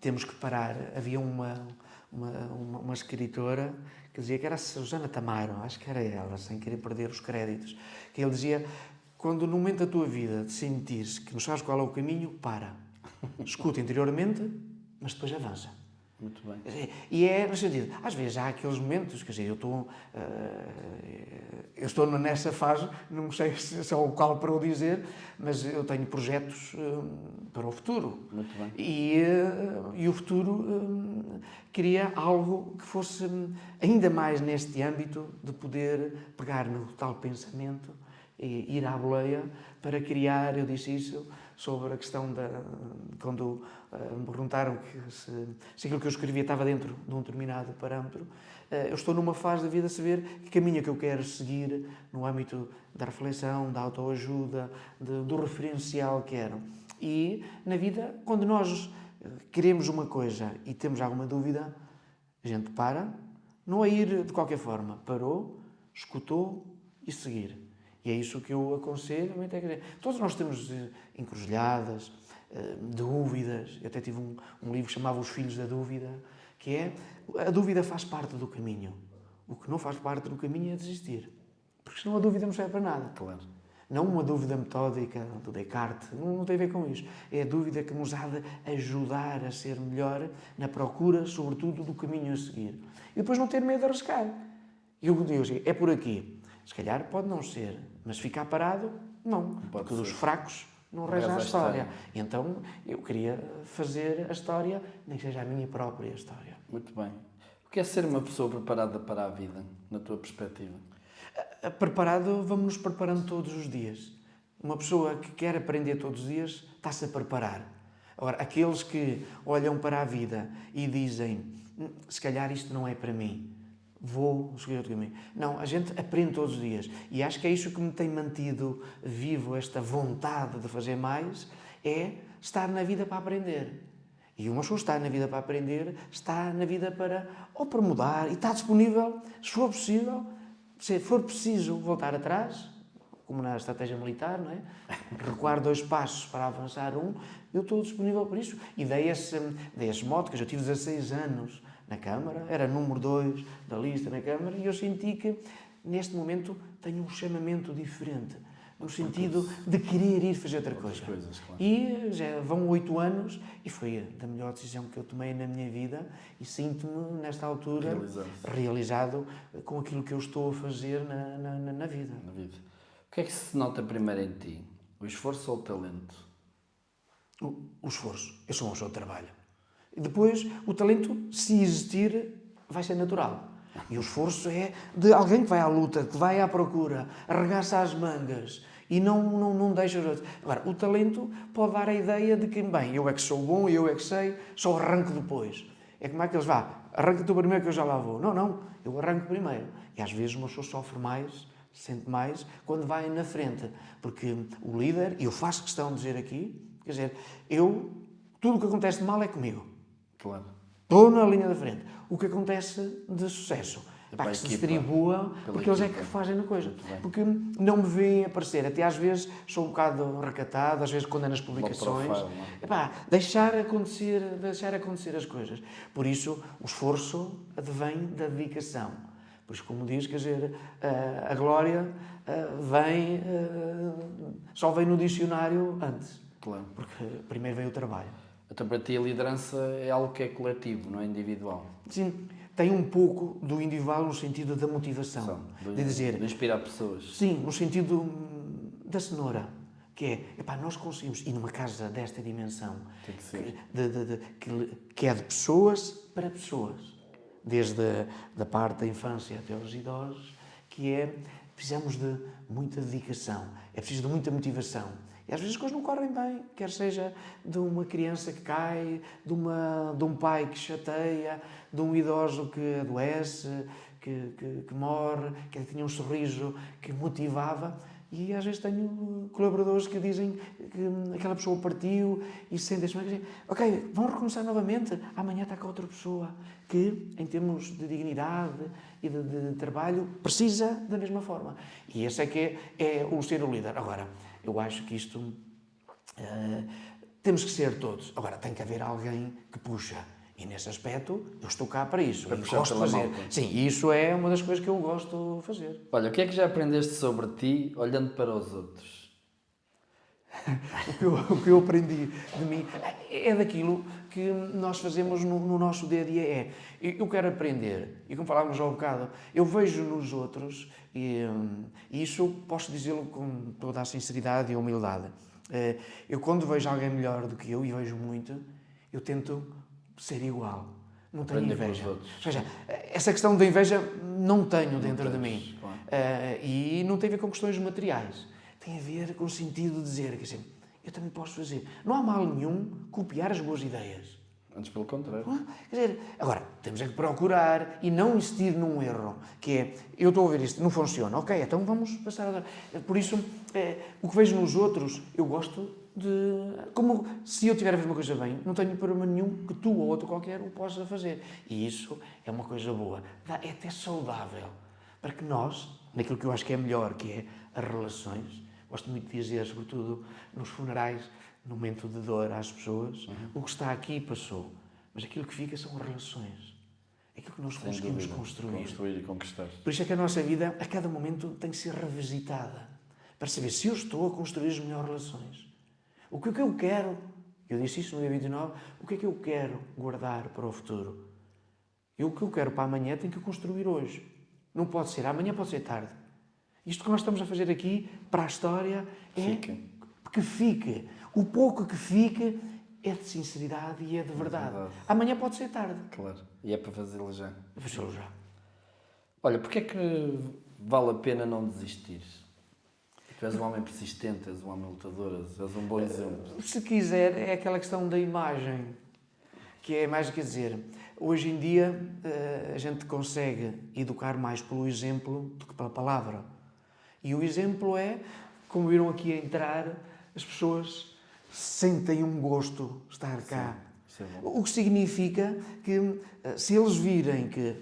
Temos que parar. Havia uma escritora que dizia que era a Susana Tamaro, acho que era ela, sem querer perder os créditos, que ele dizia, quando no momento da tua vida te sentires que não sabes qual é o caminho, para. Escuta interiormente, mas depois avança. Muito bem. E é no sentido, às vezes há aqueles momentos, quer dizer, eu estou nessa fase, não sei se é o qual para o dizer, mas eu tenho projetos para o futuro. Muito bem. E o futuro queria algo que fosse ainda mais neste âmbito de poder pegar no tal pensamento e ir à boleia para criar, eu disse isso, sobre a questão quando me perguntaram se aquilo que eu escrevia estava dentro de um determinado parâmetro. Eu estou numa fase da vida a saber que caminho é que eu quero seguir no âmbito da reflexão, da autoajuda, do referencial que quero. E na vida, quando nós queremos uma coisa e temos alguma dúvida, a gente para, não é ir de qualquer forma, parou, escutou e seguir. E é isso que eu aconselho. Todos nós temos encruzilhadas, dúvidas. Eu até tive um livro que chamava Os Filhos da Dúvida, que é a dúvida faz parte do caminho. O que não faz parte do caminho é desistir. Porque senão a dúvida não serve para nada. Claro. Não uma dúvida metódica do Descartes, não tem a ver com isso. É a dúvida que nos há de ajudar a ser melhor na procura, sobretudo, do caminho a seguir. E depois não ter medo de arriscar. E o que Deus é por aqui. Se calhar pode não ser, mas ficar parado, não. Porque dos fracos não reza a história. E então eu queria fazer a história, nem que seja a minha própria história. Muito bem. O que é ser uma pessoa preparada para a vida, na tua perspectiva? Preparado, vamos nos preparando todos os dias. Uma pessoa que quer aprender todos os dias está-se a preparar. Agora, aqueles que olham para a vida e dizem, se calhar isto não é para mim, vou seguir outro caminho. Não, a gente aprende todos os dias. E acho que é isso que me tem mantido vivo, esta vontade de fazer mais, é estar na vida para aprender. E uma pessoa está na vida para aprender, está na vida para mudar, e está disponível, se for possível, se for preciso voltar atrás, como na estratégia militar, não é? Recuar 2 passos para avançar 1, eu estou disponível para isso. E dei esse mote, que eu tive 16 anos na Câmara, era número 2 da lista na Câmara, e eu senti que, neste momento, tenho um chamamento diferente, no sentido de querer ir fazer outra coisa. Coisas, claro. E já vão 8 anos, e foi a melhor decisão que eu tomei na minha vida, e sinto-me, nesta altura, realizado com aquilo que eu estou a fazer na vida. Na vida. O que é que se nota primeiro em ti? O esforço ou o talento? O esforço. Eu sou uma pessoa de trabalho. E depois, o talento, se existir, vai ser natural. E o esforço é de alguém que vai à luta, que vai à procura, arregaça as mangas e não deixa os outros. Agora, o talento pode dar a ideia de que, bem, eu é que sou bom, eu é que sei, só arranco depois. É como é que eles vão, arranca tu primeiro que eu já lá vou. Não, eu arranco primeiro. E às vezes uma pessoa sofre mais, sente mais, quando vai na frente. Porque o líder, e eu faço questão de dizer aqui, quer dizer, tudo o que acontece de mal é comigo. Claro. Estou na linha da frente. O que acontece de sucesso? Para que se equipa, distribua, porque eles é equipa. que fazem a coisa. Porque não me veem aparecer. Até às vezes sou um bocado recatado, às vezes quando é nas publicações. Deixar acontecer as coisas. Por isso, o esforço advém da dedicação. Por isso, como diz, quer dizer, a glória só vem no dicionário antes. Claro. Porque primeiro vem o trabalho. Então, para ti, a liderança é algo que é coletivo, não é individual? Sim, tem um pouco do individual no sentido da motivação. De dizer... De inspirar pessoas. Sim, no sentido da cenoura. Que é, nós conseguimos, e numa casa desta dimensão, Tem que ser. que é de pessoas para pessoas. Desde a parte da infância até aos idosos, precisamos de muita dedicação, é preciso de muita motivação. E às vezes as coisas não correm bem, quer seja de uma criança que cai, de um pai que chateia, de um idoso que adoece, que morre, que tinha um sorriso que motivava. E às vezes tenho colaboradores que dizem que aquela pessoa partiu e sentem-se mal e dizem, ok, vão recomeçar novamente, amanhã está com outra pessoa que, em termos de dignidade e de trabalho, precisa da mesma forma. E esse é que é o ser o líder. Agora, eu acho que isto temos que ser todos. Agora, tem que haver alguém que puxa. E nesse aspecto, eu estou cá para isso. Para puxar gosto de fazer. Sim, isso é uma das coisas que eu gosto de fazer. Olha, o que é que já aprendeste sobre ti olhando para os outros? O que eu aprendi de mim é daquilo que nós fazemos no nosso dia-a-dia. Eu quero aprender. E como falávamos há um bocado, eu vejo nos outros, e isso posso dizê-lo com toda a sinceridade e humildade. Eu quando vejo alguém melhor do que eu, e vejo muito, eu tento ser igual. Não tenho inveja. Ou seja, essa questão da inveja não tenho dentro de mim. Claro. E não tem a ver com questões materiais. Tem a ver com o sentido de dizer que assim, eu também posso fazer. Não há mal nenhum copiar as boas ideias. Antes pelo contrário. Quer dizer, agora, temos é que procurar e não insistir num erro, que é, eu estou a ver isto, não funciona, ok, então vamos passar a... Por isso, o que vejo nos outros, eu gosto de... Como se eu tiver a fazer uma coisa bem, não tenho problema nenhum que tu ou outro qualquer o possa fazer. E isso é uma coisa boa. É até saudável. Para que nós, naquilo que eu acho que é melhor, que é as relações, gosto muito de dizer, sobretudo nos funerais, no momento de dor às pessoas, o que está aqui passou. Mas aquilo que fica são relações. Aquilo que nós conseguimos construir. Construir e conquistar. Por isso é que a nossa vida, a cada momento, tem que ser revisitada. Para saber se eu estou a construir as melhores relações. O que eu quero, eu disse isso no dia 29, o que é que eu quero guardar para o futuro? E o que eu quero para amanhã tem que construir hoje. Não pode ser amanhã, pode ser tarde. Isto que nós estamos a fazer aqui, para a história, é que fique. O pouco que fique é de sinceridade e é de verdade. Amanhã pode ser tarde. Claro. E é para fazê-lo já. Fazê-lo já. Olha, porque é que vale a pena não desistir? Tu és um homem persistente, és um homem lutador, és um bom exemplo. Se quiser, é aquela questão da imagem. que é mais, quer dizer, hoje em dia a gente consegue educar mais pelo exemplo do que pela palavra. E o exemplo é, como viram aqui a entrar, as pessoas sentem um gosto de estar cá. Sim, isso é bom. O que significa que, se eles virem que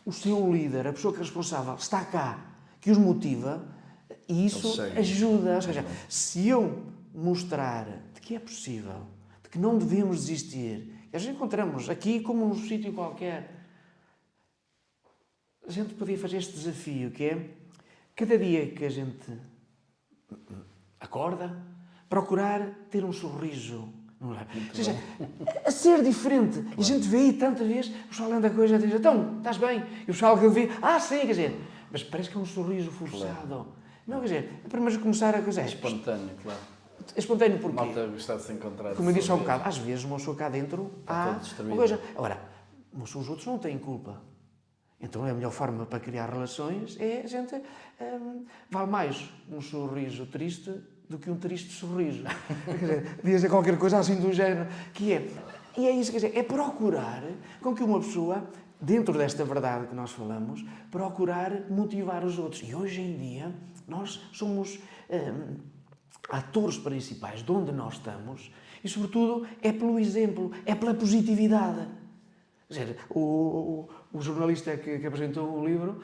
o seu líder, a pessoa que é responsável, está cá, que os motiva, e isso ajuda. Ou seja, se eu mostrar de que é possível, de que não devemos desistir, e a gente encontramos aqui como num sítio qualquer, a gente podia fazer este desafio, que é, cada dia que a gente acorda, procurar ter um sorriso. Não é? Ou seja, a ser diferente. Claro. A gente vê aí tanta vez, o pessoal anda com a gente e diz, então, estás bem? E o pessoal que vê, sim, quer dizer, mas parece que é um sorriso forçado. Claro. Não, quer dizer, é para mais começar a coisa. É espontâneo, claro. É espontâneo porquê? Malta gostar de se encontrar. Como eu disse há um bocado, às vezes uma pessoa cá dentro há uma coisa. Agora, os outros não têm culpa. Então a melhor forma para criar relações é a gente... vale mais um sorriso triste do que um triste sorriso. Quer dizer, dizer qualquer coisa assim do género. Que é... E é isso, quer dizer, é procurar com que uma pessoa, dentro desta verdade que nós falamos, procurar motivar os outros. E hoje em dia nós somos atores principais de onde nós estamos e, sobretudo, é pelo exemplo, é pela positividade. Quer dizer, o jornalista que apresentou o livro,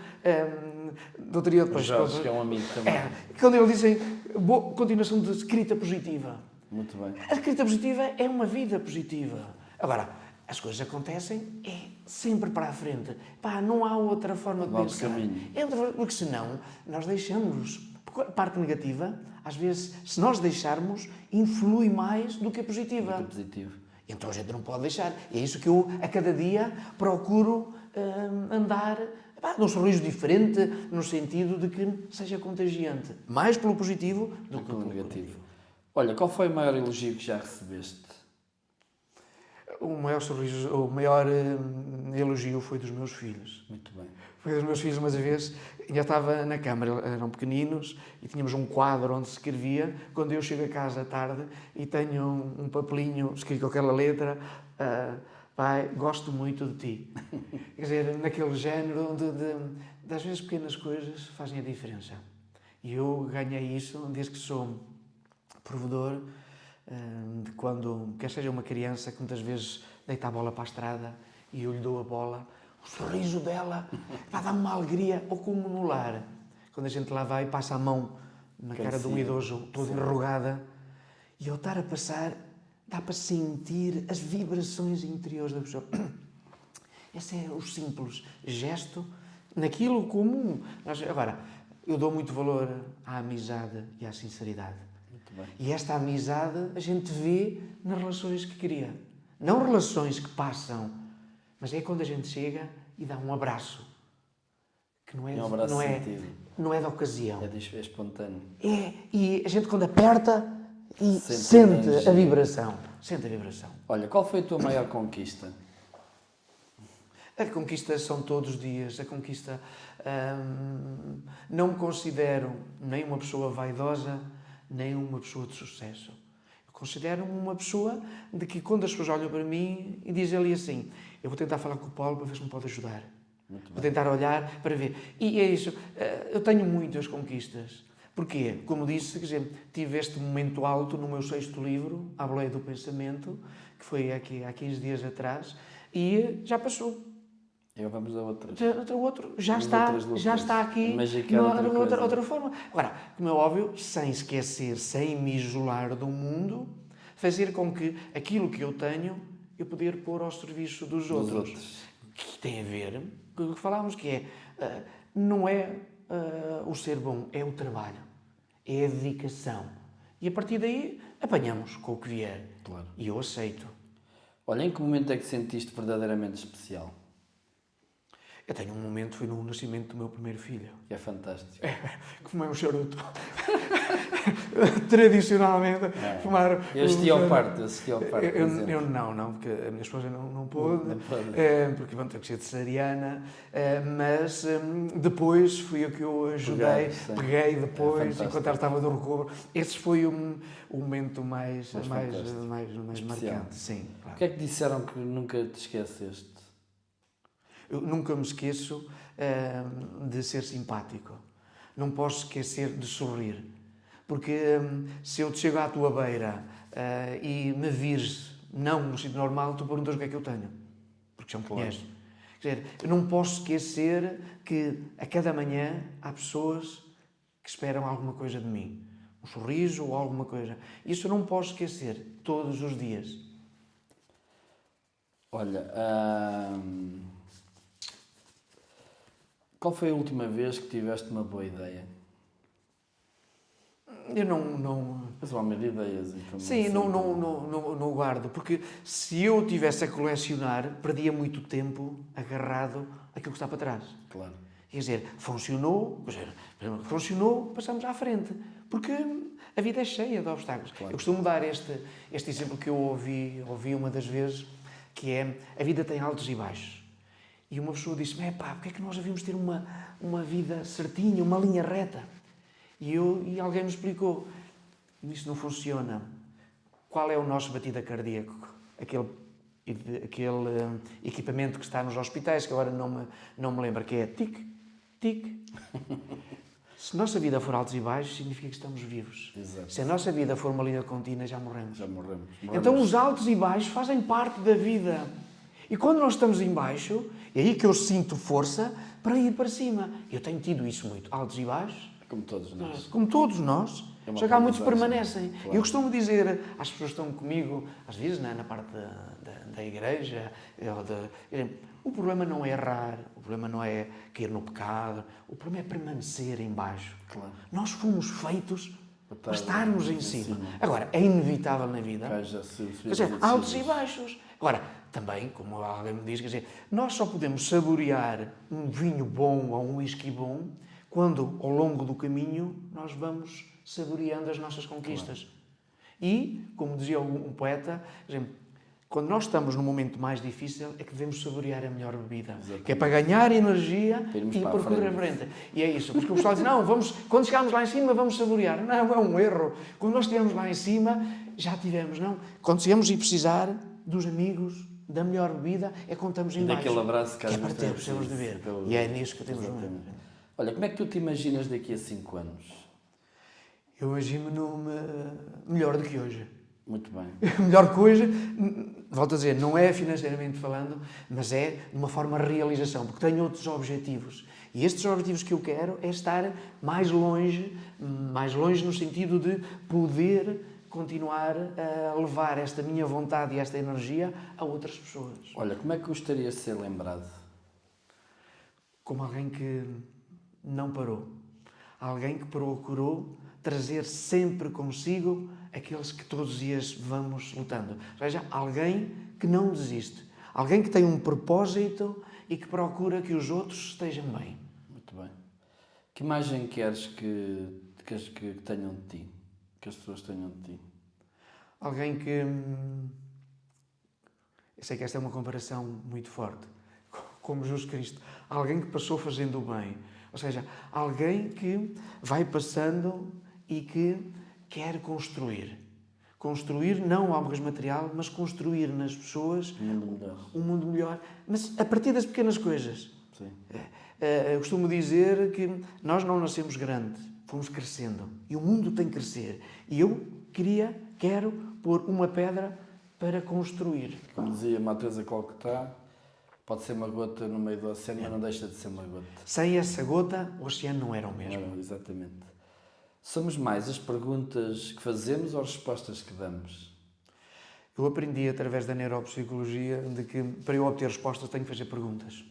do outro dia depois... Jorge, que é um amigo também. Quando ele disse, boa continuação de escrita positiva. Muito bem. A escrita positiva é uma vida positiva. Agora, as coisas acontecem sempre para a frente. Não há outra forma de pensar. Caminho. Porque senão nós deixamos... A parte negativa, às vezes, se nós deixarmos, influi mais do que a positiva. Do que a positiva. Então a gente não pode deixar. E é isso que eu, a cada dia, procuro andar num sorriso diferente, no sentido de que seja contagiante. Mais pelo positivo do que pelo negativo. Olha, qual foi o maior elogio que já recebeste? O maior elogio foi dos meus filhos. Muito bem. Foi dos meus filhos, uma vez, ainda estava na câmara, eram pequeninos, e tínhamos um quadro onde se escrevia. Quando eu chego a casa à tarde e tenho um papelinho escrito com aquela letra, pai, gosto muito de ti. Quer dizer, naquele género de às vezes pequenas coisas fazem a diferença. E eu ganhei isso desde que sou provedor, de quando, quer seja uma criança que muitas vezes deita a bola para a estrada e eu lhe dou a bola, o sorriso dela dá-me uma alegria, ou como no lar, quando a gente lá vai e passa a mão na cara de um idoso, toda enrugada, e ao estar a passar, dá para sentir as vibrações interiores da pessoa. Esse é o simples gesto, naquilo comum. Agora, eu dou muito valor à amizade e à sinceridade. E esta amizade a gente vê nas relações que cria. Não relações que passam, mas é quando a gente chega e dá um abraço. Que não é, um abraço sentido. Não é de ocasião. É espontâneo. E a gente quando aperta e sente a vibração. Sente a vibração. Olha, qual foi a tua maior conquista? A conquista são todos os dias. A conquista... não me considero nem uma pessoa vaidosa, nem uma pessoa de sucesso. Eu considero-me uma pessoa de que, quando as pessoas olham para mim e dizem ali assim, eu vou tentar falar com o Paulo para ver se me pode ajudar. Vou tentar olhar para ver. E é isso. Eu tenho muitas conquistas. Porquê? Como disse, quer dizer, tive este momento alto no meu 6º livro, A Boleia do Pensamento, que foi aqui há 15 dias atrás, e já passou. E vamos a outras. Outro já está aqui outra forma. Agora, como é óbvio, sem esquecer, sem me isolar do mundo, fazer com que aquilo que eu tenho, eu poder pôr ao serviço dos outros. Que tem a ver com o que falámos, que é, não é o ser bom, é o trabalho, é a dedicação. E a partir daí, apanhamos com o que vier. Claro. E eu aceito. Olha, em que momento é que sentiste verdadeiramente especial? Eu tenho um momento, foi no nascimento do meu primeiro filho. Que é fantástico. Como é um charuto. tradicionalmente fumar... Eu assisti ao parto, Eu não, porque a minha esposa não pôde, porque vão ter que ser de cesariana, mas depois fui eu que eu ajudei, peguei depois, enquanto ela estava do recobro. Esse foi o momento mais marcante. Sim, claro. O que é que disseram que nunca te esqueceste? Eu nunca me esqueço de ser simpático. Não posso esquecer de sorrir. Porque se eu te chego à tua beira e me vires não no sítio normal, tu perguntas o que é que eu tenho. Porque já me conheces. Quer dizer, eu não posso esquecer que a cada manhã há pessoas que esperam alguma coisa de mim. Um sorriso ou alguma coisa. Isso eu não posso esquecer todos os dias. Olha, qual foi a última vez que tiveste uma boa ideia? Eu não... Mas há uma de ideias. Então sim, não guardo. Porque se eu tivesse a colecionar, perdia muito tempo agarrado àquilo que está para trás. Claro. Quer dizer, funcionou, passamos à frente. Porque a vida é cheia de obstáculos. Claro. Eu costumo dar este exemplo que eu ouvi uma das vezes, que é: a vida tem altos e baixos. E uma pessoa disse-me: porque é que nós devíamos ter uma vida certinha, uma linha reta? E alguém me explicou: isso não funciona. Qual é o nosso batida cardíaco? Aquele equipamento que está nos hospitais, que agora não me lembro, que é tic, tic. Se a nossa vida for altos e baixos, significa que estamos vivos. Exato. Se a nossa vida for uma linha contínua, já morremos. Então os altos e baixos fazem parte da vida. E quando nós estamos em baixo, é aí que eu sinto força para ir para cima. Eu tenho tido isso muito, altos e baixos. Como todos nós. Só que há muitos que permanecem. Claro. Eu costumo dizer às pessoas que estão comigo, às vezes na parte da igreja, o problema não é errar, o problema não é cair no pecado, o problema é permanecer em baixo. Claro. Nós fomos feitos para estarmos em cima. Agora, é inevitável na vida. Quer dizer, altos e baixos. Agora, também, como alguém me diz, quer dizer, nós só podemos saborear um vinho bom ou um whisky bom quando, ao longo do caminho, nós vamos saboreando as nossas conquistas. Claro. E, como dizia um poeta, quando nós estamos num momento mais difícil, é que devemos saborear a melhor bebida. Exatamente. Que é para ganhar energia e percorrer a frente. E é isso. Porque o pessoal diz: quando chegarmos lá em cima, vamos saborear. Não, é um erro. Quando nós estivermos lá em cima, já tivemos, não. Quando chegamos e precisar dos amigos, da melhor bebida, é quando estamos em baixo. Daquele abraço que é para ter, precisamos de ver. E é nisso que temos um. Olha, como é que tu te imaginas daqui a 5 anos? Eu imagino-me melhor do que hoje. Muito bem. Melhor que hoje, volto a dizer, não é financeiramente falando, mas é de uma forma de realização, porque tenho outros objetivos. E estes objetivos que eu quero é estar mais longe no sentido de poder continuar a levar esta minha vontade e esta energia a outras pessoas. Olha, como é que gostarias de ser lembrado? Como alguém que não parou. Alguém que procurou trazer sempre consigo aqueles que todos os dias vamos lutando. Ou seja, alguém que não desiste. Alguém que tem um propósito e que procura que os outros estejam bem. Muito bem. Que imagem queres que tenham de ti? Que as pessoas tenham de ti? Alguém que... Eu sei que esta é uma comparação muito forte. Como Jesus Cristo. Alguém que passou fazendo o bem. Ou seja, alguém que vai passando e que quer construir. Construir não algo material, mas construir nas pessoas um mundo melhor. Mas a partir das pequenas coisas. Sim. Eu costumo dizer que nós não nascemos grandes, fomos crescendo. E o mundo tem que crescer. E eu quero pôr uma pedra para construir. Como dizia Mateusa Calcutá, pode ser uma gota no meio do oceano, mas não deixa de ser uma gota. Sem essa gota, o oceano não era o mesmo. Não, exatamente. Somos mais as perguntas que fazemos ou as respostas que damos? Eu aprendi através da neuropsicologia de que para eu obter respostas tenho que fazer perguntas.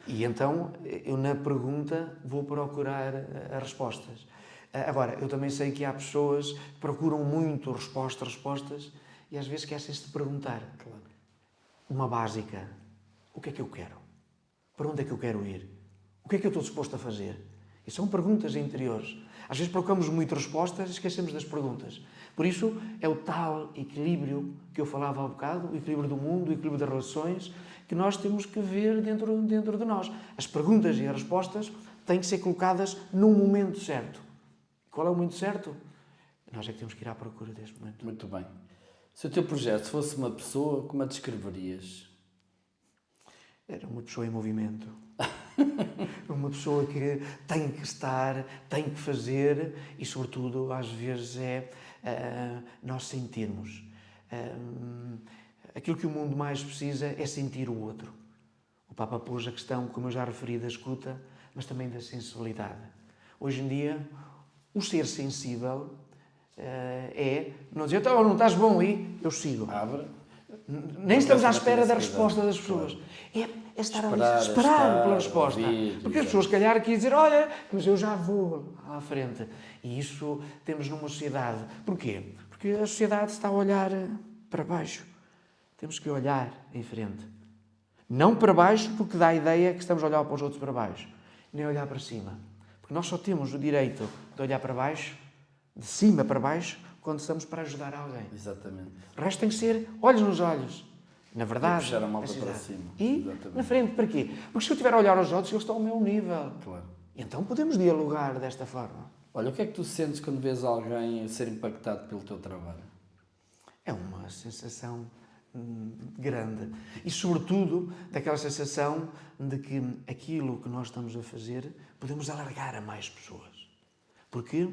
E então eu na pergunta vou procurar as respostas. Agora, eu também sei que há pessoas que procuram muito respostas e às vezes esquecem-se de perguntar. Claro. Uma básica. O que é que eu quero? Para onde é que eu quero ir? O que é que eu estou disposto a fazer? E são perguntas interiores. Às vezes procuramos muito respostas e esquecemos das perguntas. Por isso, é o tal equilíbrio que eu falava há bocado, o equilíbrio do mundo, o equilíbrio das relações, que nós temos que ver dentro de nós. As perguntas e as respostas têm que ser colocadas no momento certo. Qual é o momento certo? Nós é que temos que ir à procura deste momento. Muito bem. Se o teu projeto fosse uma pessoa, como a descreverias? Era uma pessoa em movimento. Uma pessoa que tem que estar, tem que fazer e, sobretudo, às vezes nós sentirmos. Aquilo que o mundo mais precisa é sentir o outro. O Papa pôs a questão, como eu já referi, da escuta, mas também da sensibilidade. Hoje em dia, o ser sensível é não dizer, então, não estás bom aí, eu sigo. Abre. Nem estamos à espera da resposta das pessoas. Claro. É estar ali, esperar pela resposta. Ouvir, porque as pessoas, se calhar, aqui dizer, olha, mas eu já vou à frente. E isso temos numa sociedade. Porquê? Porque a sociedade está a olhar para baixo. Temos que olhar em frente. Não para baixo, porque dá a ideia que estamos a olhar para os outros para baixo. Nem olhar para cima. Porque nós só temos o direito de olhar para baixo, de cima para baixo, quando estamos para ajudar alguém. Exatamente. O resto tem que ser olhos nos olhos. Na verdade, puxar a malta para cima. E exatamente. Na frente, para quê? Porque se eu estiver a olhar aos outros, eles estão ao meu nível. Claro. Então podemos dialogar desta forma. Olha, o que é que tu sentes quando vês alguém ser impactado pelo teu trabalho? É uma sensação grande. E, sobretudo, daquela sensação de que aquilo que nós estamos a fazer podemos alargar a mais pessoas. Porque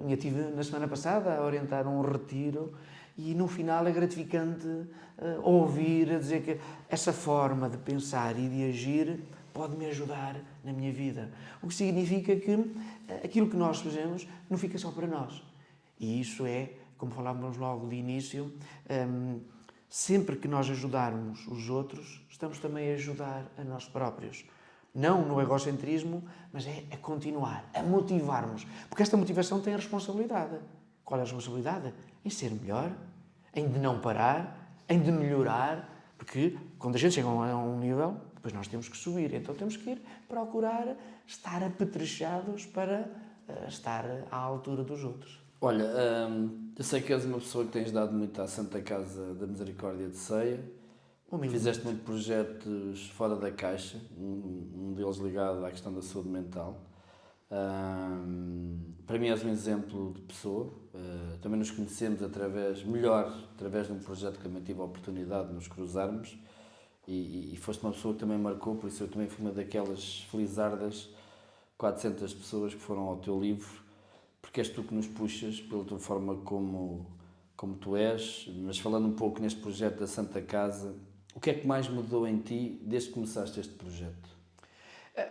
eu estive na semana passada a orientar um retiro e no final é gratificante ouvir, a dizer que essa forma de pensar e de agir pode-me ajudar na minha vida. O que significa que aquilo que nós fazemos não fica só para nós. E isso é, como falávamos logo de início, sempre que nós ajudarmos os outros, estamos também a ajudar a nós próprios. Não no egocentrismo, mas é a continuar, a motivarmos. Porque esta motivação tem a responsabilidade. Qual é a responsabilidade? Em ser melhor, em de não parar, em de melhorar. Porque quando a gente chega a um nível, depois nós temos que subir. Então temos que ir procurar estar apetrechados para estar à altura dos outros. Olha, eu sei que és uma pessoa que tens dado muito à Santa Casa da Misericórdia de Ceia. Fizeste muitos projetos fora da caixa, um deles ligado à questão da saúde mental. Para mim és um exemplo de pessoa. Também nos conhecemos através de um projeto que também tive a oportunidade de nos cruzarmos. E foste uma pessoa que também marcou, por isso eu também fui uma daquelas felizardas 400 pessoas que foram ao teu livro, porque és tu que nos puxas pela tua forma como tu és. Mas falando um pouco neste projeto da Santa Casa, o que é que mais mudou em ti desde que começaste este projeto?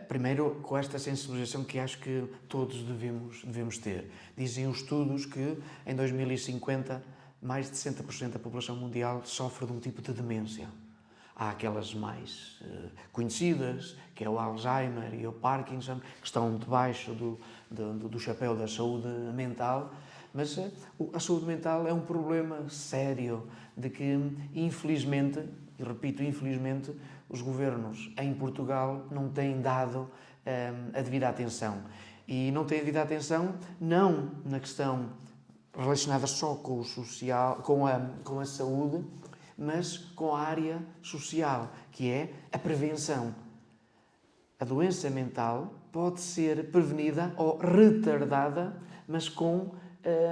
Primeiro, com esta sensibilização que acho que todos devemos ter. Dizem os estudos que em 2050 mais de 60% da população mundial sofre de um tipo de demência. Há aquelas mais conhecidas, que é o Alzheimer e o Parkinson, que estão debaixo do chapéu da saúde mental, mas a saúde mental é um problema sério de que, infelizmente, e repito, infelizmente, os governos em Portugal não têm dado a devida atenção. E não têm a devida atenção não na questão relacionada só com o social, com a saúde, mas com a área social, que é a prevenção. A doença mental pode ser prevenida ou retardada, mas com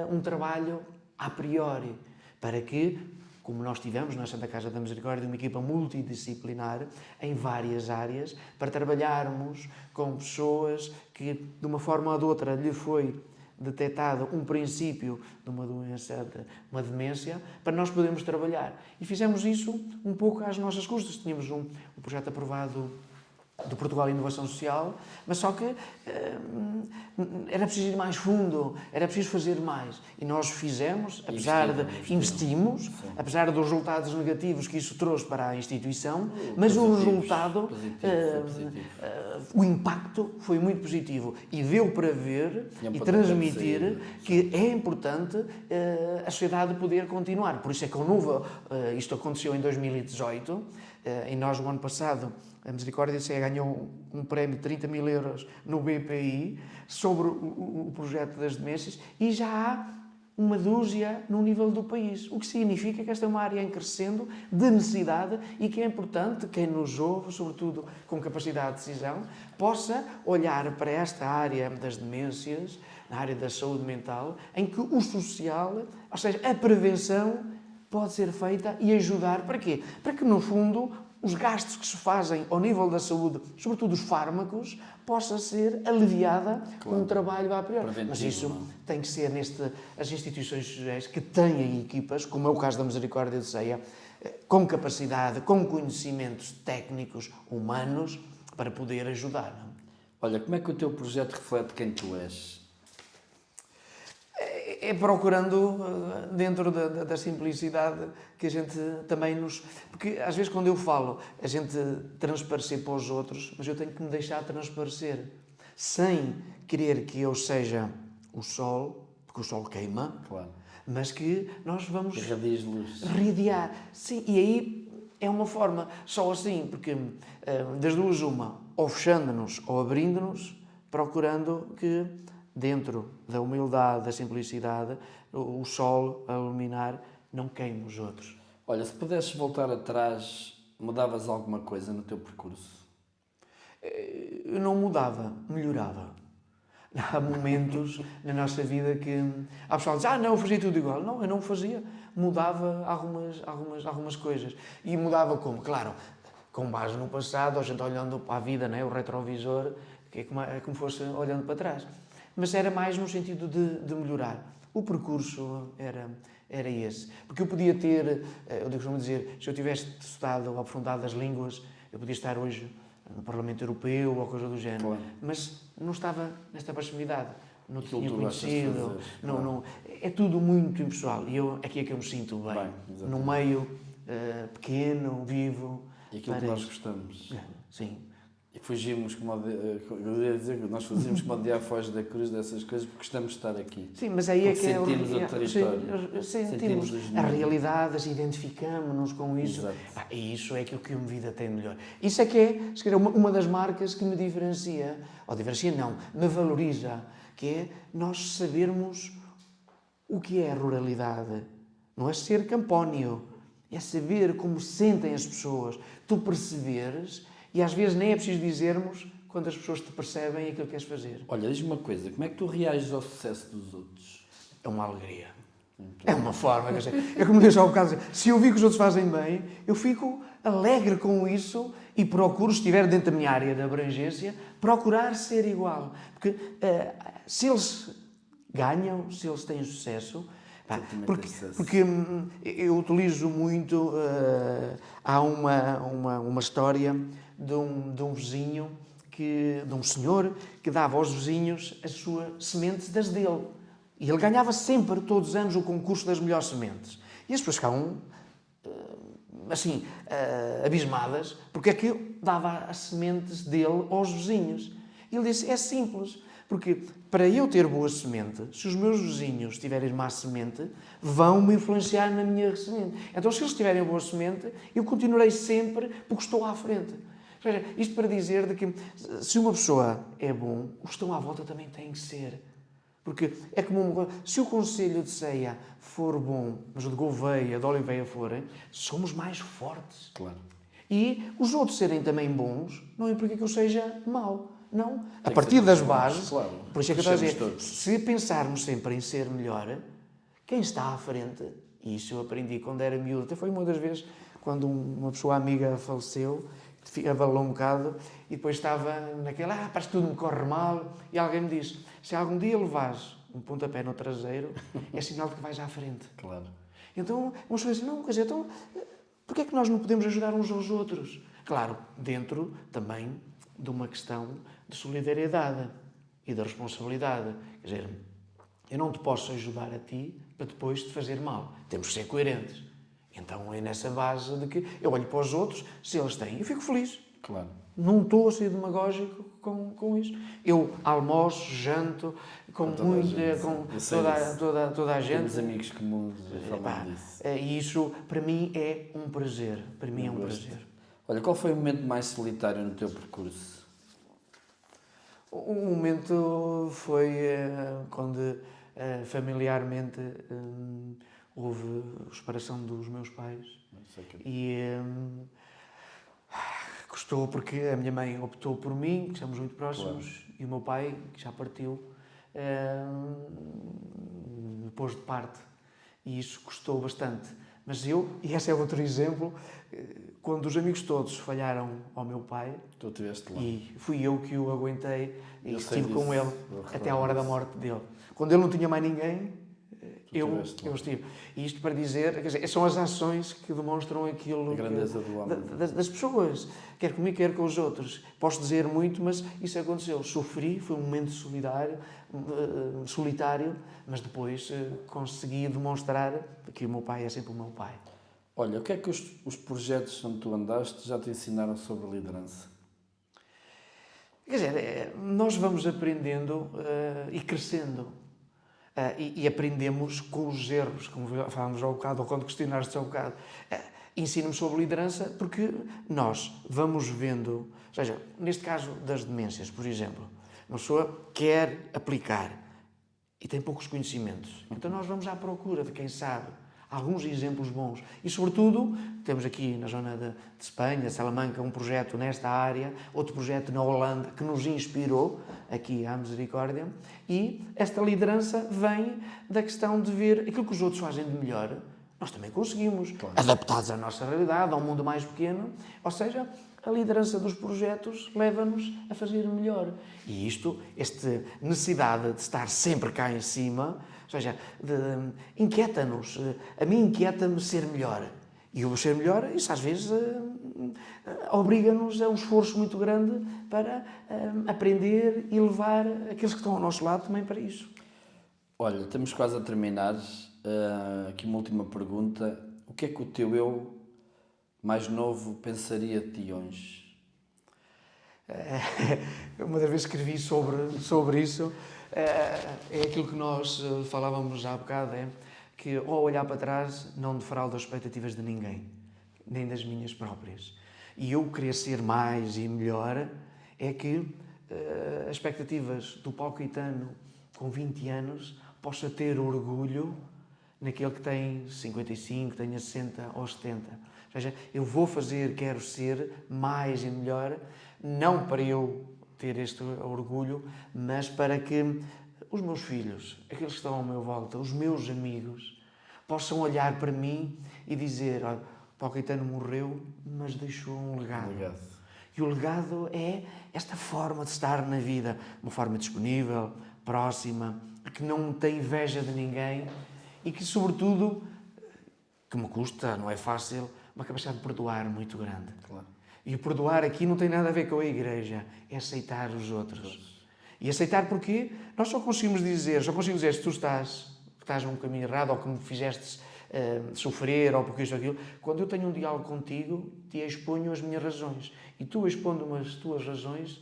um trabalho a priori, para que, como nós tivemos na Santa Casa da Misericórdia, uma equipa multidisciplinar em várias áreas, para trabalharmos com pessoas que, de uma forma ou de outra, lhe foi detectado um princípio de uma doença, de uma demência, para nós podermos trabalhar. E fizemos isso um pouco às nossas custas. Tínhamos um projeto aprovado do Portugal Inovação Social, mas só que era preciso ir mais fundo, era preciso fazer mais. E nós fizemos, investimos, apesar dos resultados negativos que isso trouxe para a instituição, mas o resultado, o impacto foi muito positivo. E deu para ver e transmitir que é importante a sociedade poder continuar. Por isso é que isto aconteceu em 2018, E nós, o ano passado, a Misericórdia de Ceia ganhou um prémio de 30 mil euros no BPI sobre o projeto das demências e já há uma dúzia no nível do país, o que significa que esta é uma área em crescendo de necessidade e que é importante quem nos ouve, sobretudo com capacidade de decisão, possa olhar para esta área das demências, na área da saúde mental, em que o social, ou seja, a prevenção pode ser feita e ajudar. Para quê? Para que, no fundo, os gastos que se fazem ao nível da saúde, sobretudo os fármacos, possa ser aliviada com um trabalho a priori. Mas isso tem que ser as instituições sociais que têm equipas, como é o caso da Misericórdia de Ceia, com capacidade, com conhecimentos técnicos, humanos, para poder ajudar. Olha, como é que o teu projeto reflete quem tu és? É procurando, dentro da simplicidade, que a gente também nos... Porque, às vezes, quando eu falo, a gente transparecer para os outros, mas eu tenho que me deixar transparecer, sem querer que eu seja o sol, porque o sol queima, Claro. mas que nós vamos... Irradias de luz. Radiar. Sim, e aí é uma forma, só assim, porque das duas uma, ou fechando-nos ou abrindo-nos, procurando que dentro da humildade, da simplicidade, o sol a iluminar não queime os outros. Olha, se pudesses voltar atrás, mudavas alguma coisa no teu percurso? Eu não mudava, melhorava. Há momentos na nossa vida que há pessoal que diz, não, eu fazia tudo igual. Não, eu não fazia. Mudava algumas coisas. E mudava como? Claro, com base no passado, a gente olhando para a vida, né? O retrovisor, que é como fosse olhando para trás. Mas era mais no sentido de melhorar. O percurso era esse. Porque eu podia ter, eu costumo dizer, se eu tivesse estudado ou aprofundado as línguas, eu podia estar hoje no Parlamento Europeu ou coisa do género. Claro. Mas não estava nesta proximidade. Não tinha conhecido. Não, é tudo muito impessoal. E aqui é que eu me sinto bem. Num meio pequeno, vivo. E aquilo que nós gostamos. Sim. E fugimos, eu ia dizer que nós fazíamos como o diabo foge da cruz dessas coisas porque gostamos de estar aqui. Sim, mas aí é que sentimos o território. Sentimos a realidade, identificamos-nos com isso. Exato. E isso é que o que uma vida tem melhor. Isso é que é, se calhar, uma das marcas que me diferencia, ou diferencia não, me valoriza, que é nós sabermos o que é a ruralidade. Não é ser campónio, é saber como sentem as pessoas, tu perceberes. E às vezes nem é preciso dizermos quando as pessoas te percebem aquilo que queres fazer. Olha, diz-me uma coisa, como é que tu reages ao sucesso dos outros? É uma alegria. É uma forma, quer dizer, é como disse há um bocado, se eu vi que os outros fazem bem, eu fico alegre com isso e procuro, se estiver dentro da minha área de abrangência, procurar ser igual. Porque se eles ganham, se eles têm sucesso, porque eu utilizo muito, há uma história de um vizinho, de um senhor, que dava aos vizinhos as suas sementes das dele. E ele ganhava sempre, todos os anos, o concurso das melhores sementes. E as pessoas ficavam, assim, abismadas, porque é que eu dava as sementes dele aos vizinhos. E ele disse, é simples, porque para eu ter boa semente, se os meus vizinhos tiverem má semente, vão me influenciar na minha semente. Então, se eles tiverem boa semente, eu continuarei sempre porque estou à frente. Ou seja, isto para dizer de que se uma pessoa é bom, os que estão à volta também têm que ser. Porque é como se o Conselho de Ceia for bom, mas o de Gouveia, de Oliveira forem, somos mais fortes. Claro. E os outros serem também bons, não é porque eu seja mau. Não. A partir das bases, claro. Por isso é que eu estou a dizer, se pensarmos sempre em ser melhor, quem está à frente, e isso eu aprendi quando era miúdo, até foi uma das vezes quando uma pessoa amiga faleceu, abalou um bocado, e depois estava naquela, parece que tudo me corre mal, e alguém me disse, se algum dia levares um pontapé no traseiro, é sinal de que vais à frente. Claro. Então, umas pessoas dizem, não, quer dizer, então, porquê é que nós não podemos ajudar uns aos outros? Claro, dentro também de uma questão de solidariedade e de responsabilidade. Quer dizer, eu não te posso ajudar a ti para depois te fazer mal. Temos que ser coerentes. Então é nessa base de que eu olho para os outros, se eles têm, eu fico feliz. Claro. Não estou a ser demagógico com isso. Eu almoço, janto com toda a gente. Temos amigos comuns a falar disso. E isso, para mim, é um prazer. Para mim é um prazer. Olha, qual foi o momento mais solitário no teu percurso? O momento foi quando familiarmente houve a separação dos meus pais Não sei que... e custou porque a minha mãe optou por mim, que estamos muito próximos, e o meu pai, que já partiu, pôs de parte e isso custou bastante. Mas eu, e esse é outro exemplo, quando os amigos todos falharam ao meu pai, Tu estiveste lá. e fui eu que o aguentei e Eu sei estive com disso, ele eu até à hora da disso. morte dele. Quando ele não tinha mais ninguém, eu estiveste lá. estive. E isto para dizer, quer dizer, são as ações que demonstram aquilo A grandeza do homem. das pessoas, quer comigo, quer com os outros. Posso dizer muito, mas isso aconteceu. Sofri, foi um momento solitário, mas depois consegui demonstrar que o meu pai é sempre o meu pai. Olha, o que é que os projetos onde tu andaste já te ensinaram sobre liderança? Quer dizer, nós vamos aprendendo e crescendo. E aprendemos com os erros, como falámos há um bocado, ou quando questionaste há um bocado. Ensina-me sobre liderança porque nós vamos vendo, ou seja, neste caso das demências, por exemplo, uma pessoa quer aplicar e tem poucos conhecimentos. Então nós vamos à procura de quem sabe. Alguns exemplos bons. E, sobretudo, temos aqui na zona de Espanha, Salamanca, um projeto nesta área, outro projeto na Holanda, que nos inspirou, aqui à Misericórdia, e esta liderança vem da questão de ver aquilo que os outros fazem de melhor, nós também conseguimos, claro, adaptados à nossa realidade, ao mundo mais pequeno, ou seja, a liderança dos projetos leva-nos a fazer melhor. E isto, esta necessidade de estar sempre cá em cima, ou seja, inquieta-nos. A mim inquieta-me ser melhor. E o ser melhor, isso às vezes obriga-nos a um esforço muito grande para aprender e levar aqueles que estão ao nosso lado também para isso. Olha, estamos quase a terminar. Aqui uma última pergunta. O que é que o teu eu mais novo pensaria de ti hoje? Uma das vezes escrevi sobre isso. É aquilo que nós falávamos há bocado, é que ao olhar para trás não defraudo as expectativas de ninguém, nem das minhas próprias. E eu querer ser mais e melhor é que as expectativas do Paulo Caetano com 20 anos possa ter orgulho naquele que tem 55, tenha 60 ou 70. Ou seja, eu vou fazer, quero ser mais e melhor, não para eu ter este orgulho, mas para que os meus filhos, aqueles que estão à minha volta, os meus amigos, possam olhar para mim e dizer: olha, Paulo Caetano morreu, mas deixou um legado. E o legado é esta forma de estar na vida, uma forma disponível, próxima, que não tem inveja de ninguém e que, sobretudo, que me custa, não é fácil, uma capacidade de perdoar muito grande. Claro. E o perdoar aqui não tem nada a ver com a igreja, é aceitar os outros. E aceitar porque nós só conseguimos dizer se tu estás num caminho errado ou que me fizeste sofrer ou porque isto ou aquilo, quando eu tenho um diálogo contigo, te exponho as minhas razões e tu expondo-me as tuas razões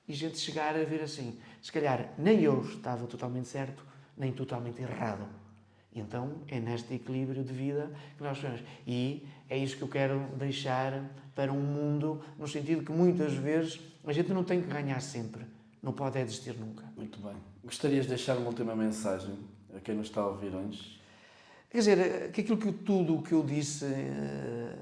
e a gente chegar a ver assim, se calhar nem eu estava totalmente certo, nem totalmente errado. E então é neste equilíbrio de vida que nós estamos. E é isso que eu quero deixar para um mundo, no sentido que muitas vezes a gente não tem que ganhar sempre. Não pode desistir nunca. Muito bem. Gostarias de deixar uma última mensagem a quem nos está a ouvir hoje? Quer dizer, que tudo o que eu disse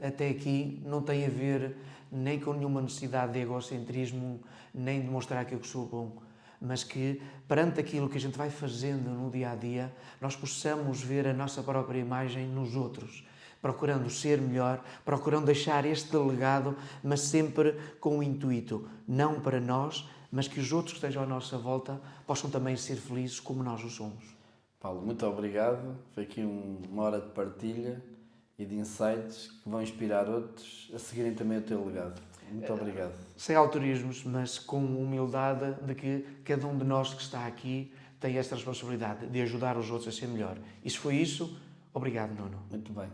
até aqui não tem a ver nem com nenhuma necessidade de egocentrismo, nem de mostrar que eu sou bom, mas que perante aquilo que a gente vai fazendo no dia-a-dia, nós possamos ver a nossa própria imagem nos outros, procurando ser melhor, procurando deixar este legado, mas sempre com o intuito, não para nós, mas que os outros que estejam à nossa volta possam também ser felizes como nós o somos. Paulo, muito obrigado. Foi aqui uma hora de partilha e de insights que vão inspirar outros a seguirem também o teu legado. Muito obrigado. Sem autorismos, mas com humildade de que cada um de nós que está aqui tem esta responsabilidade de ajudar os outros a ser melhor. E se foi isso, obrigado, Nuno. Muito bem.